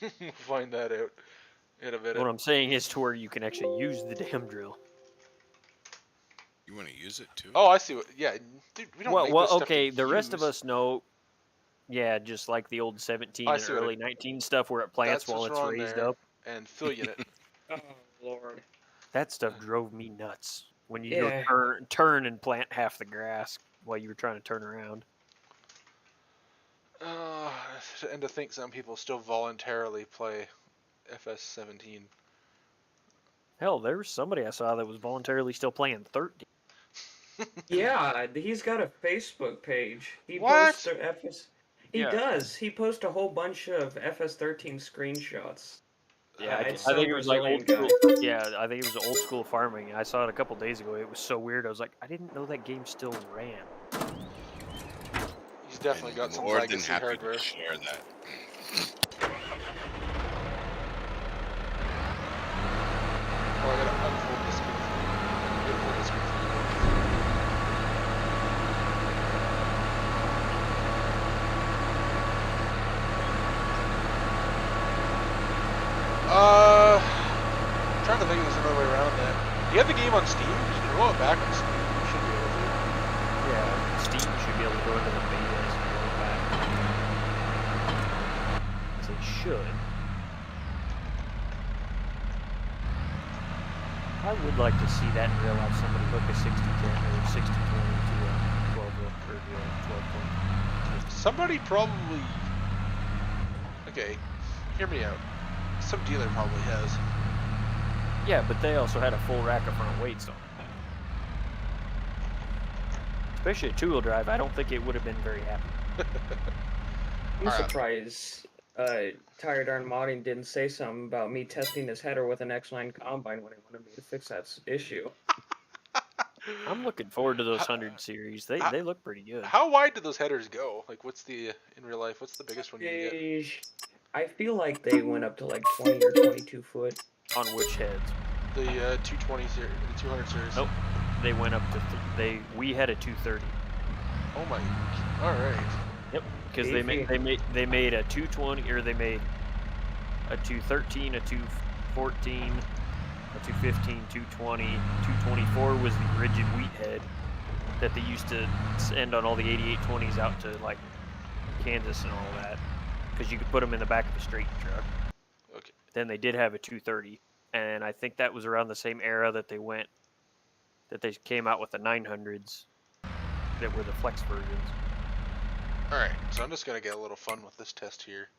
We'll find that out in a minute. What I'm saying is to where you can actually use the damn drill. You want to use it too? Oh, I see what. Yeah, dude, we don't make this stuff Okay. to The rest of use. us know. Yeah, just like the old 17 I and see what early 19 stuff where it plants That's while what's it's wrong raised there. up. And fill unit. Oh Lord. That stuff drove me nuts. When you Yeah. go turn and plant half the grass while you were trying to turn around. And to think some people still voluntarily play FS17. Hell, there was somebody I saw that was voluntarily still playing 13. Yeah, he's got a Facebook page. He What? posts a FS. He Yeah. does. He posts a whole bunch of FS13 screenshots. Yeah, It's I some think it was like Brazilian old guy. school. Yeah, I think it was old school farming. I saw it a couple days ago. It was so weird. I was like, I didn't know that game still ran. He's definitely And got some more than legacy happy hardware. to share that. Oh, I gotta unfold this screen. Unfold this screen. Trying to think if there's another way around that. Do you have the game on Steam? Because you can roll it back on Steam. You should be able to. Yeah, Steam should be able to go into the betas and roll it back. So it should. I would like to see that in real life. Somebody hook a 6010 or 6020 to a 12 or 1220. Somebody probably. Okay, hear me out. Some dealer probably has. Yeah, but they also had a full rack of front weights on it. Especially a two-wheel drive, I don't think it would have been very happy. I'm Alright. surprised Tired Darn Modding didn't say something about me testing his header with an X-Line combine when he wanted me to fix that issue. I'm looking forward to those 100 series. They look pretty good. How wide do those headers go? Like, what's the in real life? What's the biggest one you can get? I feel like they went up to like 20 or 22 foot. On which heads? The 220 series, the 200 series. Nope. They went up to we had a 230. Oh my. All right. Yep. Because they made a 220 or they made a 213, a 214, a 215, 220, 224 was the rigid wheat head that they used to send on all the 8820s out to like Kansas and all that, because you could put them in the back of a straight truck. Okay. Then they did have a 230, and I think that was around the same era that they came out with the 900s that were the flex versions. All right. So I'm just gonna get a little fun with this test here.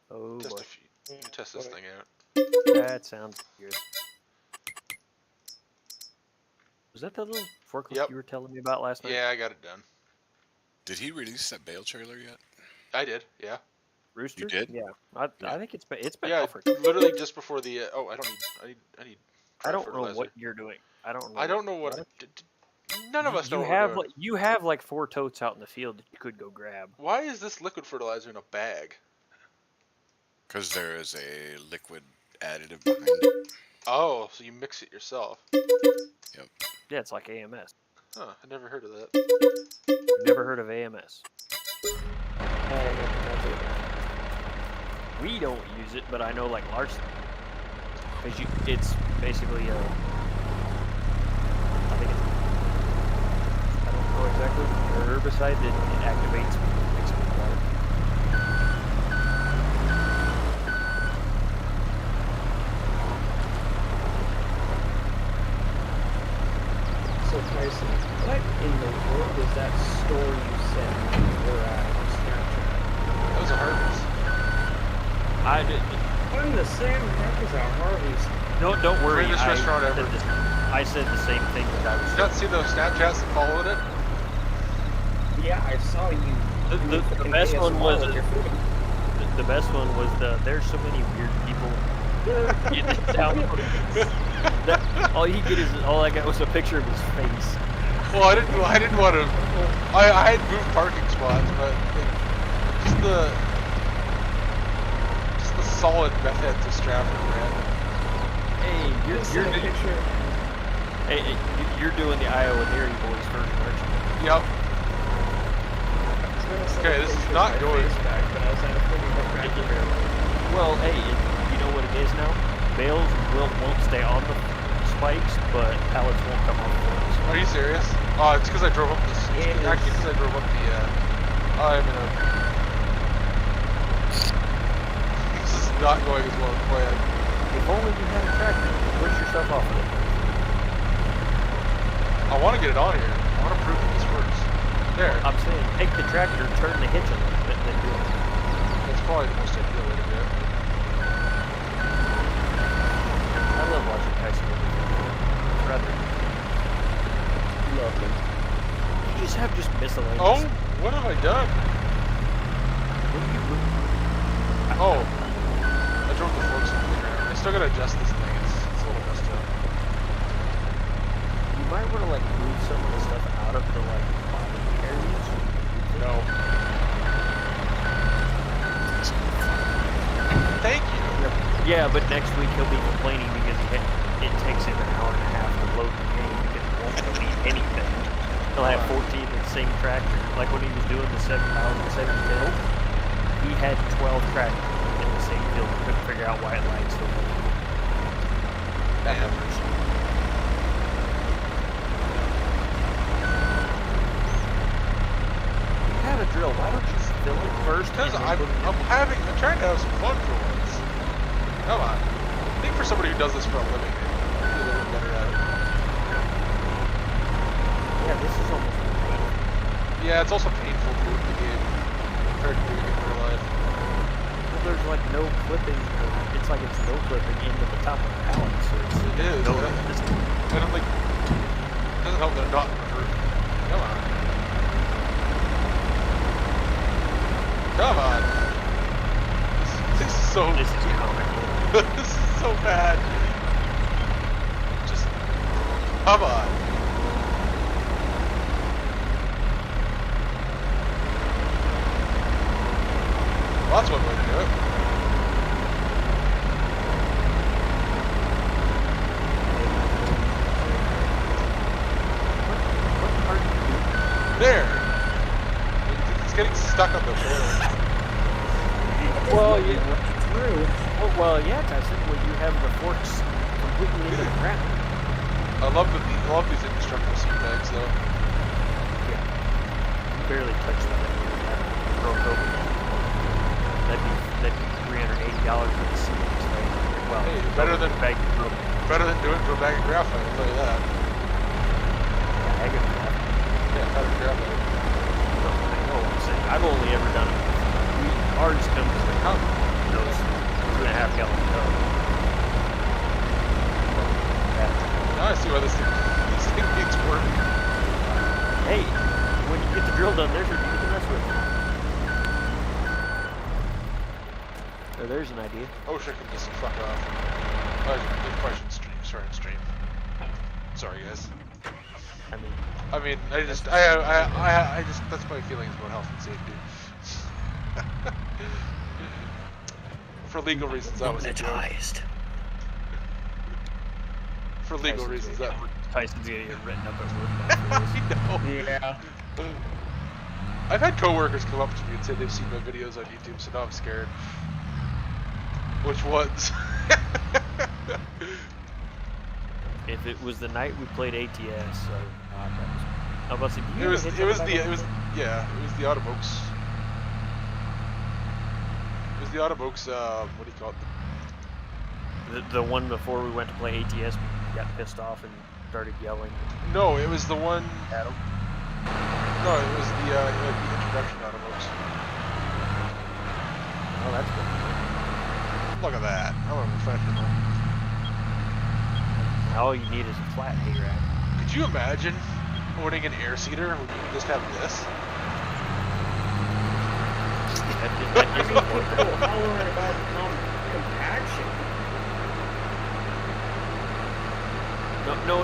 Oh Test boy. test this thing out. That sounds good. Was that the little forklift Yep. you were telling me about last night? Yeah, I got it done. Did he release that bale trailer yet? I did. Yeah. Rooster? You did? Yeah. I think it's been Yeah. offered. Literally just before the. Oh, I don't need. I need. I don't know fertilizer. what you're doing. I don't know. I don't know what. None of us know what we're have doing. you have like 4 totes out in the field that you could go grab. Why is this liquid fertilizer in a bag? Because there is a liquid additive behind it. Oh, so you mix it yourself. Yeah, it's like AMS. Huh, I never heard of that. You've never heard of AMS? We don't use it, but I know like Larson. Because it's basically a. I think it's. I don't know exactly. A herbicide that it activates when you mix it with water. So Tyson, what in the world is that store you sent me for on Snapchat? That was a harvest. I did. What in the same heck is a Harvey's? Don't worry. Greatest restaurant ever. I said the same thing that I was. Did you not see those Snapchats that followed it? Yeah, I saw you. The best one was the best one was there's so many weird people in the town. All I got was a picture of his face. Well, I didn't want to. I had moved parking spots, but like, just the solid method to Stratford, man. Hey, you're doing the Iowa Dairy Boys version, aren't you? Yep. Okay, this is not going. But I was at a pretty good Cracker Barrel. Well, hey, you know what it is now? Bales won't stay on the spikes, but pallets won't come off the forks. Are you serious? Oh, it's because I drove up this. Yes. Actually, because I drove up the. I'm in a. This is not going as well as planned. If only you had a tractor, you could push yourself off of it. I want to get it on here. I want to prove that this works. There. I'm saying, take the tractor, turn the hitch a little bit, then do it. That's probably the most ideal way to do it. I love watching Tyson do it. Rather. Love him. You just have miscellaneous. Oh, what have I done? Oh, I drove the forks into the ground. I still gotta adjust this thing. It's a little messed up. You might want to move some of the stuff out of the bottom areas. No. Thank you. Yeah, but next week he'll be complaining because it takes him an hour and a half to load the game because it won't delete anything. He'll have 14 in the same tractor. Like when he was doing the 7,007 build, he had 12 tractors in the same field. He couldn't figure out why it lagged so much. That happens. You have a drill. Why don't you fill it first? Because and then I'm trying to have some fun for once. Come on. I think for somebody who does this for a living, I'd be a little bit better at it. Yeah, this is almost painful. Yeah, it's also painful doing the game compared to doing it in real life. Well, there's no clipping. It's no clipping into the top of the pallet, so It is. no I don't think. It doesn't help that I'm not hurt. Come on. Come on. This is so. This is comical. This is so bad. Just come on. Well, that's one way to do it. What are you doing? There. It's getting stuck on the floor. Well, yeah, Tyson. When you have the forks completely into the ground. I love these indestructible seat bags though. Yeah. You barely touch them. Broke open. That'd be $380 for the seat. Right? Well, Hey, better than bag broke. better than doing it to a bag of graphite. I'll tell you that. Bag of crap. Yeah, bag of graphite. No, I know what I'm saying. I've only ever done it. Ours comes to come. Those 2.5 gallon tub. Now I see why this thing needs work. Hey, when you get the drill done, there's what you can mess with. So there's an idea. I wish I could just fuck off. I probably shouldn't stream. Sorry, guys. I mean, I just that's my feelings about health and safety. For legal reasons, that was a joke. For legal reasons, that. Tyson's gonna get written up at work. I know. Yeah. I've had coworkers come up to me and say they've seen my videos on YouTube, so now I'm scared. Which ones? If it was the night we played ATS, so I was about to say, It was the Automokes. It was the Automokes. What do you call it? the one before we went to play ATS, we got pissed off and started yelling. No, it was the one. Adam? No, it was the introduction Automokes. Oh, that's good. Look at that. I'm a professional. All you need is a flat hay-rack. Could you imagine owning an air seeder when you just have this? That is a point. Hollering about compaction. No.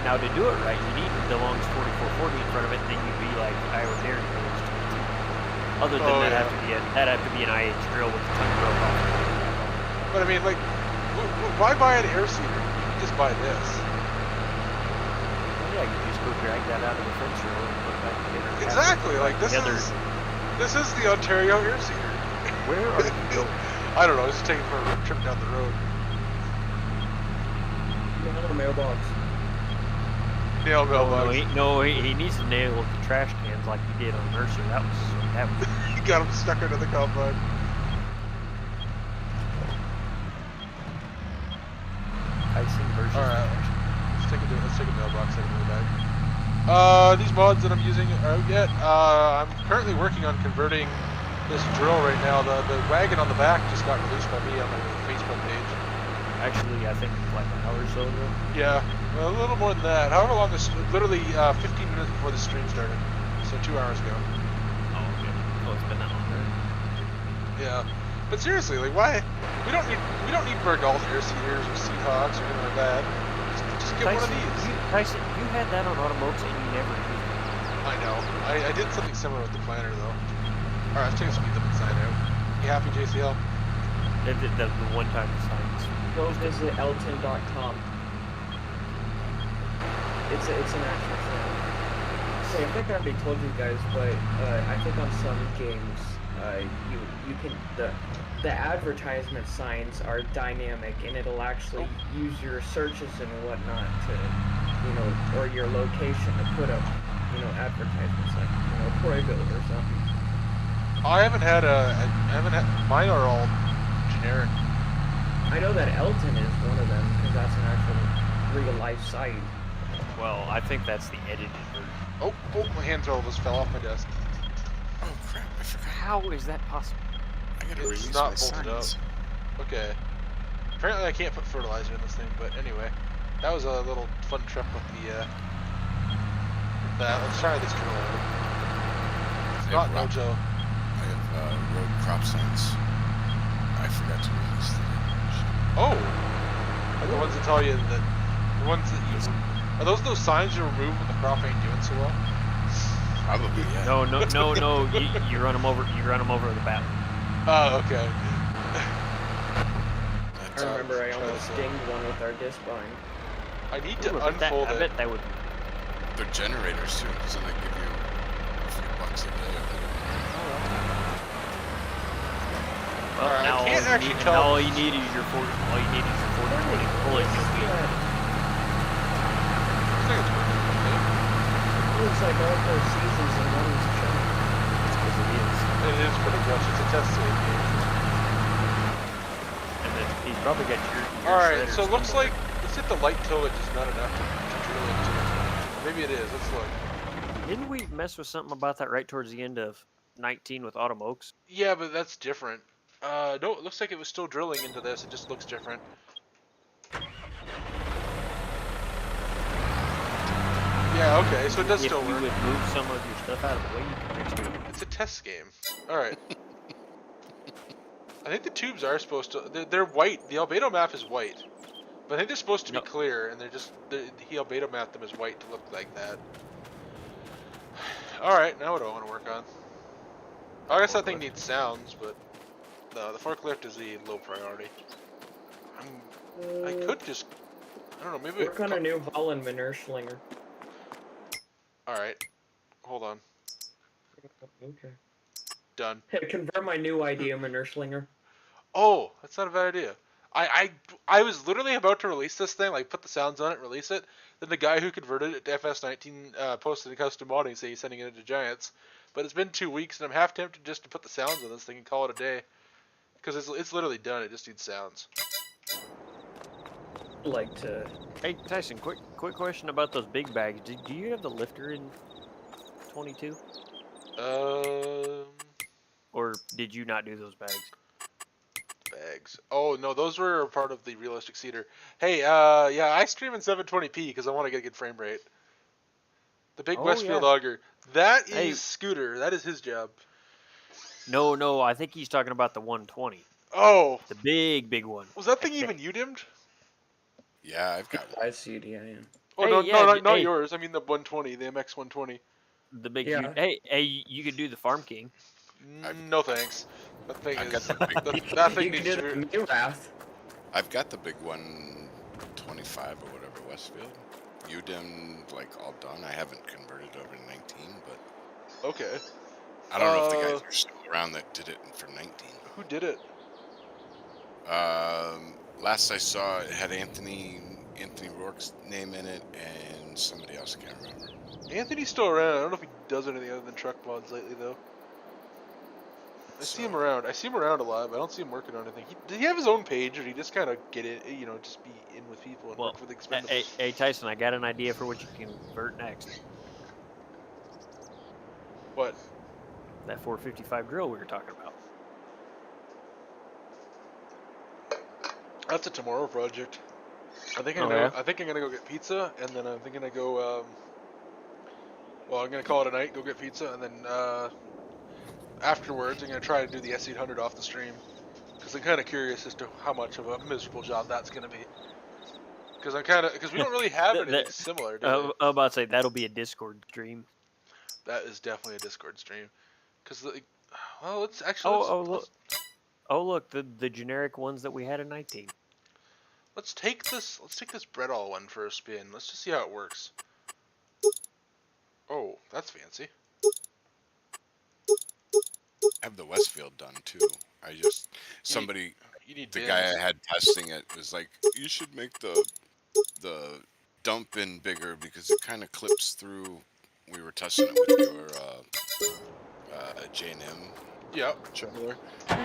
Now to do it right, you need the longest 4440 in front of it, and then you'd be like Iowa Dairy Village. Other than that'd have to be an IH drill with a ton of rope off. But I mean, like, why buy an air seeder? You can just buy this. Yeah, you just go drag that out of the fence row and put it back together. Exactly. Like this is the Ontario air seeder. Where are you going? I don't know. He's just taking for a trip down the road. Another mailbox. Nail mailbox. He needs to nail the trash cans like he did on Mercer. That was He got him stuck under the combine. Tyson versus. All right. Let's take a mailbox out of the bag. These mods that I'm using are out yet. I'm currently working on converting this drill right now. The wagon on the back just got released by me on my Facebook page. Actually, I think like an hour or so ago. Yeah, well, a little more than that. However long this, literally 15 minutes before the stream started, so 2 hours ago. Oh, okay. Oh, it's been that long, right? Yeah, but seriously, like, why? We don't need Bergalt air seeders or Seahawks or anything like that. Just get one of these. Tyson, you had that on Automokes and you never used it. I know. I did something similar with the planner though. All right, let's take a speed limit sign out. You happy, JCL? The one-time signs. Go visit elton.com. It's an actual thing. So I think I already told you guys, but I think on some games, you can the advertisement signs are dynamic, and it'll actually use your searches and whatnot to, or your location to put up, advertisements like, Proyville or something. I haven't had mine are all generic. I know that Elton is one of them because that's an actual real life site. Well, I think that's the edited version. Oh, my hand roll just fell off my desk. Oh crap! I forgot. How is that possible? I gotta It's release not my bolted up. signs. Okay. Apparently I can't put fertilizer in this thing, but anyway. That was a little fun trip with that. Let's try this drill out. It's not Mojo. I have road crop signs. I forgot to release them. Oh! Like the ones that tell you that... The ones that you... Are those signs you remove when the crop ain't doing so well? Probably, yeah. No. You run them over. You run them over the bat. Oh, okay. I remember I almost dinged one with our disc bind. I need to Ooh, unfold I it. bet that would. They're generators too, so they give you a few bucks a day. Well, Alright, now I can't actually tell. all you need is your 40. All you need is your 40/20 bullet. You'll be. It looks like all 4 seasons in one is chunk. Because it is. It is pretty much. It's a test save game. And then he's probably got your Alright, shredders so it looks somewhere. like let's hit the light till it's just not enough to drill into it. Maybe it is. Let's look. Didn't we mess with something about that right towards the end of 19 with Automokes? Yeah, but that's different. No, it looks like it was still drilling into this. It just looks different. Yeah, okay, so it does still If you work. would move some of your stuff out of the way, you can fix it. It's a test game. Alright. I think the tubes are supposed to... They're white. The albedo map is white. But I think they're supposed to be clear, and he albedo mapped them as white to look like that. Alright, now what do I want to work on? I guess that thing needs sounds, but... No, the forklift is the low priority. I could just... I don't know, maybe... Work on a new Holland manure slinger. Alright. Hold on. Okay. Done. Convert my new idea, manure slinger. Oh, that's not a bad idea. I was literally about to release this thing, like put the sounds on it, release it. Then the guy who converted it to FS19 posted a custom modding saying he's sending it into Giants. But it's been 2 weeks and I'm half tempted just to put the sounds on this thing and call it a day. Because it's literally done, it just needs sounds. Like to... Hey Tyson, quick question about those big bags. Do you have the lifter in 22? Or did you not do those bags? Bags. Oh no, those were part of the realistic seeder. Hey, yeah, I stream in 720p because I want to get a good frame rate. The big Westfield auger. That is Scooter. That is his job. No, I think he's talking about the 120. Oh. The big one. Was that thing even UDIM'd? Yeah, I've got one. I see it, yeah. Oh, Hey, no, yeah, not yours. I mean the 120, the MX 120. The big. Yeah. Hey, you could do the Farm King. No thanks. That thing I've is... got the big that thing You needs did to... it in Wrath. I've got the big one, 25 or whatever, Westfield. UDIM, like, all done. I haven't converted over to 19, but... Okay. I don't know if the guys are still around that did it for 19. Who did it? Last I saw, it had Anthony Rourke's name in it, and somebody else I can't remember. Anthony's still around. I don't know if he does anything other than truck mods lately, though. I see him around. I see him around a lot, but I don't see him working on anything. Does he have his own page, or he just kind of get it, you know, just be in with people and Well, work with expendables? hey, Tyson, I got an idea for what you can convert next. What? That 455 drill we were talking about. That's a tomorrow project. I think Oh, yeah? I think I'm gonna go get pizza, and then I'm thinking I go. Well, I'm gonna call it a night. Go get pizza, and then afterwards, I'm gonna try to do the S800 off the stream, because I'm kind of curious as to how much of a miserable job that's gonna be. Because we don't really have anything similar, do we? I'm about to say that'll be a Discord stream. That is definitely a Discord stream. Because well, let's look, the generic ones that we had in 19. Let's take this Bredall one for a spin. Let's just see how it works. Oh, that's fancy. I have the Westfield done too. The guy I had testing it was like, you should make the dump bin bigger because it kind of clips through. We were testing it with your J&M. Yep. Chiller.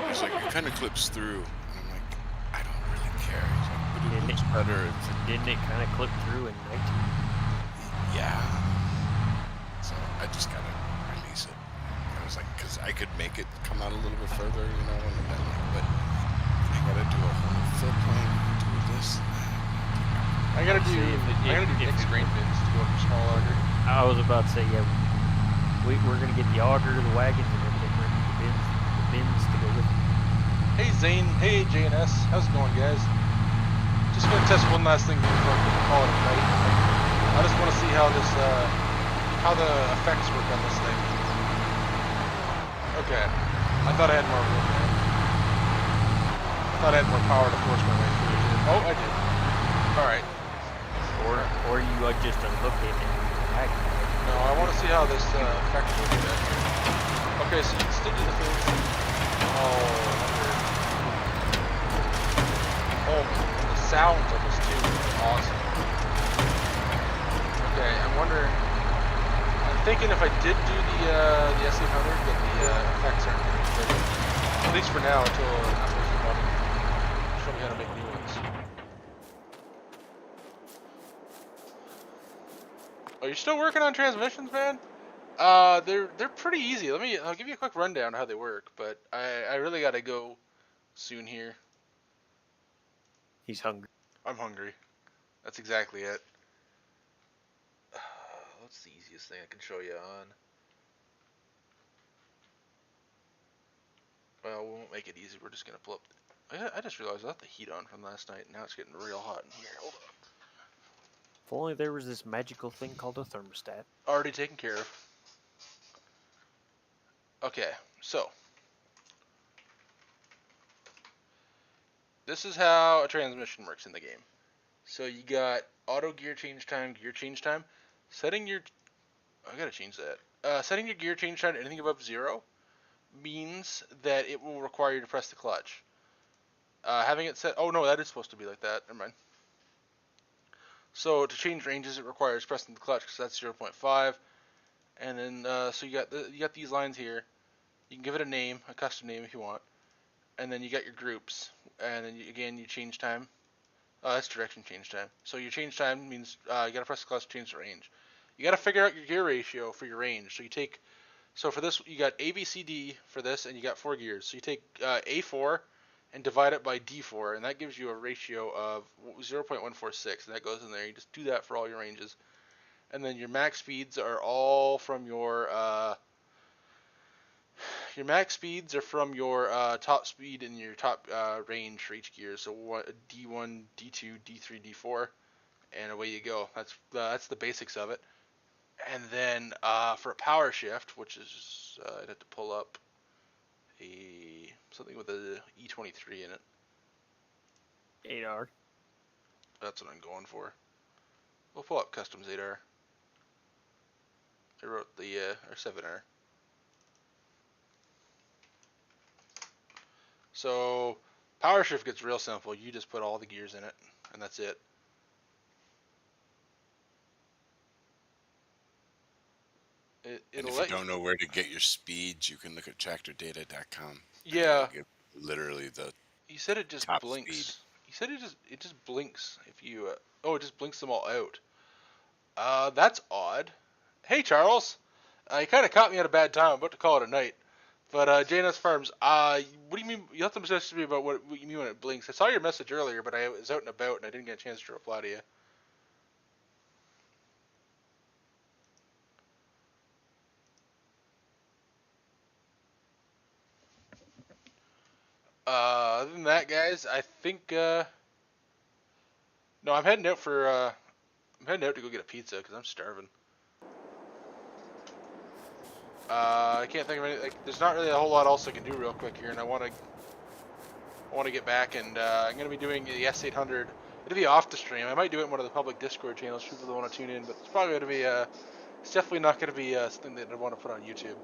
He's like, it kind of clips through. And I'm like, I don't really care. He's like, but it looks better. Didn't it kind of clip through in 19? Yeah. So I just gotta release it. I was like, because I could make it come out a little bit further, you know, and then but I gotta do a whole new fill plan, do this. I gotta do mixed grain bins to go from small auger. I was about to say, yeah, we're gonna get the auger, the wagons, and everything. We're gonna get the bins to go with it. Hey Zane, hey JNS, how's it going, guys? Just gonna test one last thing before we call it a night. I just want to see how this, how the effects work on this thing. Okay, I thought I had more room there. I thought I had more power to force my way through it. Oh, I did. All right. Or you just unhook it and wagon. No, I want to see how this effect works then. Okay, so you can still do the thing. Oh, and the sounds of this too is awesome. Okay, I'm wondering. I'm thinking if I did do the S800, that the effects aren't going to be pretty. At least for now, until after the modding. Show me how to make new ones. Oh, you're still working on transmissions, man? They're pretty easy. I'll give you a quick rundown of how they work, but I really gotta go soon here. He's hungry. I'm hungry. That's exactly it. What's the easiest thing I can show you on? Well, we won't make it easy. We're just gonna pull up. I just realized I left the heat on from last night. Now it's getting real hot in here. Hold on. If only there was this magical thing called a thermostat. Already taken care of. Okay, so this is how a transmission works in the game. So you got auto gear change time, setting your, I gotta change that. Setting your gear change time to anything above 0 means that it will require you to press the clutch. Having it set, oh no, that is supposed to be like that, never mind. So to change ranges, it requires pressing the clutch because that's 0.5. And then, so you got these lines here. You can give it a name, a custom name if you want. And then you got your groups. And then you change time. That's direction change time. So your change time means you gotta press the clutch to change the range. You gotta figure out your gear ratio for your range. So for this, you got A, B, C, D for this, and you got 4 gears. So you take A4 and divide it by D4, and that gives you a ratio of 0.146, and that goes in there. You just do that for all your ranges. And then your max speeds are all from your top speed and your top range for each gear. So D1, D2, D3, D4, and away you go. That's the basics of it. And then for a power shift, which is I'd have to pull up something with a E23 in it. 8R. That's what I'm going for. We'll pull up customs 8R. I wrote the or 7R. So Power shift gets real simple. You just put all the gears in it, and that's it. And It'll if you let don't know where to get your speeds, you can look at tractordata.com. Yeah. Literally the He said it just top blinks. speed. He said it just blinks if you. Oh, it just blinks them all out. That's odd. Hey, Charles. You kind of caught me at a bad time. I'm about to call it a night. But JNS Farms. What do you mean? You have to message me about what you mean when it blinks. I saw your message earlier, but I was out and about and I didn't get a chance to reply to you. Other than that, guys, I think. No, I'm heading out for. I'm heading out to go get a pizza because I'm starving. I can't think of any. Like, there's not really a whole lot else I can do real quick here, and I want to get back, and I'm gonna be doing the S800. It'll be off the stream. I might do it in one of the public Discord channels for people that want to tune in, but it's probably gonna be it's definitely not gonna be something that I want to put on YouTube.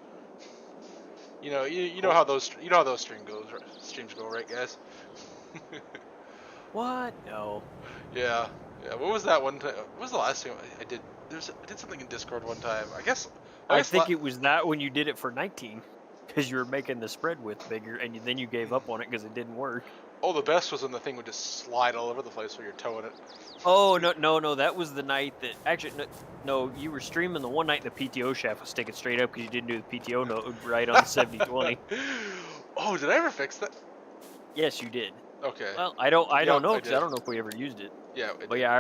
You know how those streams go, right, guys? What? No. Yeah. What was that one time? What was the last thing I did? I did something in Discord one time. I think it was that when you did it for 19, because you were making the spread width bigger, and then you gave up on it because it didn't work. Oh, the best was when the thing would just slide all over the place while you're towing it. Oh, no, that was the night that... Actually, no, you were streaming the one night the PTO shaft was sticking straight up because you didn't do the PTO node right on the 7020. Oh, did I ever fix that? Yes, you did. Okay. Well, I don't know, because did. I don't know if we ever used it. Yeah. But yeah,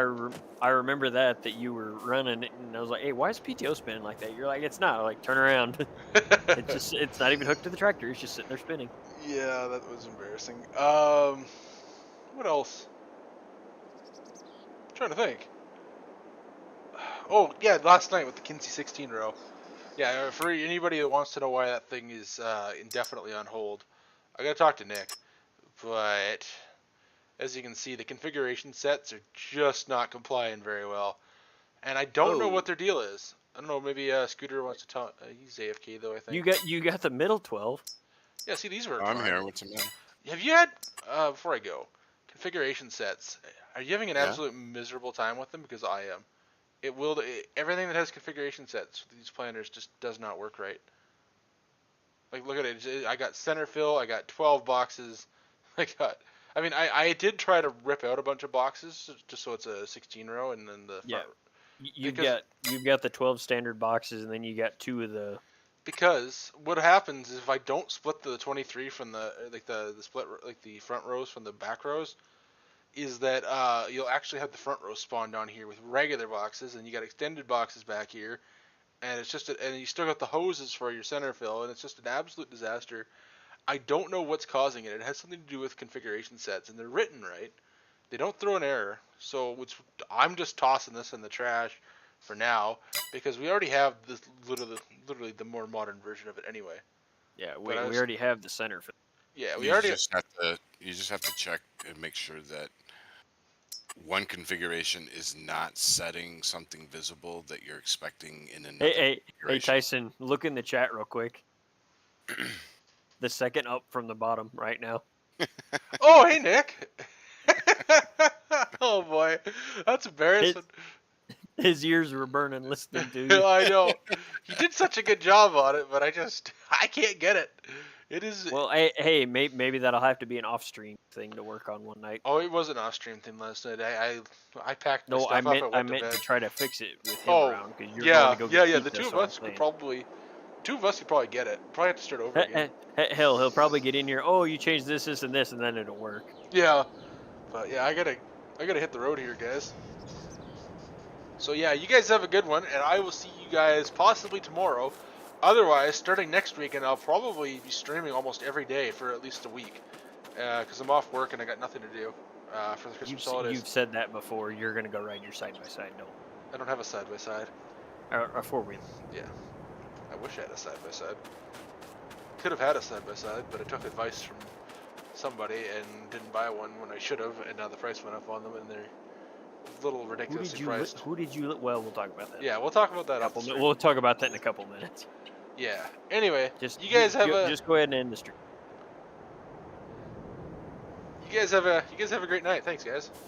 I remember that you were running it, and I was like, hey, why is PTO spinning like that? You're like, it's not. I'm like, turn around. It's not even hooked to the tractor. It's just sitting there spinning. Yeah, that was embarrassing. What else? I'm trying to think. Oh, yeah, last night with the Kinsey 16 row. Yeah, for anybody that wants to know why that thing is indefinitely on hold, I gotta talk to Nick. But as you can see, the configuration sets are just not complying very well, and I don't know what their deal is. I don't know. Maybe Scooter wants to tell. He's AFK though, I think. You got the middle 12. Yeah, see, these work. I'm here. What's the matter? Have you had before I go configuration sets? Are you having an absolute miserable time with them? Because I am. Everything that has configuration sets with these planners just does not work right. Like, look at it. I got center fill. I got 12 boxes. I did try to rip out a bunch of boxes just so it's a 16 row, and then the front. You've got the 12 standard boxes, and then you got 2 of the. Because what happens is if I don't split the 23 from the split like the front rows from the back rows, is that you'll actually have the front row spawned on here with regular boxes, and you got extended boxes back here, and it's just and you still got the hoses for your center fill, and it's just an absolute disaster. I don't know what's causing it. It has something to do with configuration sets, and they're written right. They don't throw an error, so I'm just tossing this in the trash for now because we already have this literally the more modern version of it anyway. Yeah, we already have the center fill. Yeah, you just have to check and make sure that one configuration is not setting something visible that you're expecting in another. Hey, Tyson, look in the chat real quick. The second up from the bottom right now. Oh, hey, Nick. Oh, boy. That's embarrassing. His ears were burning listening to you. I know. He did such a good job on it, but I can't get it. It is. Well, hey, maybe that'll have to be an off-stream thing to work on one night. Oh, it was an off-stream thing last night. I packed my No, stuff I up meant and went to bed. to try to fix it with him around. Cause you're yeah, going to go yeah. The two of us could probably get it. Probably have to start over again. Hell, he'll probably get in here. Oh, you changed this, and this, and then it'll work. Yeah, but yeah, I gotta hit the road here, guys. So yeah, you guys have a good one, and I will see you guys possibly tomorrow. Otherwise, starting next week, and I'll probably be streaming almost every day for at least a week, because I'm off work and I got nothing to do for the Christmas holidays. You've said that before. You're gonna go ride your side-by-side. No. I don't have a side-by-side. A four-wheeler. Yeah. I wish I had a side-by-side. Could have had a side-by-side, but I took advice from somebody and didn't buy one when I should have, and now the price went up on them, and they're a little ridiculously priced. Who did you? Well, we'll talk about that. Yeah, we'll talk about that. We'll talk about that in a couple minutes. Yeah. Anyway, just you guys have just go ahead and end the stream. You guys have a great night. Thanks, guys.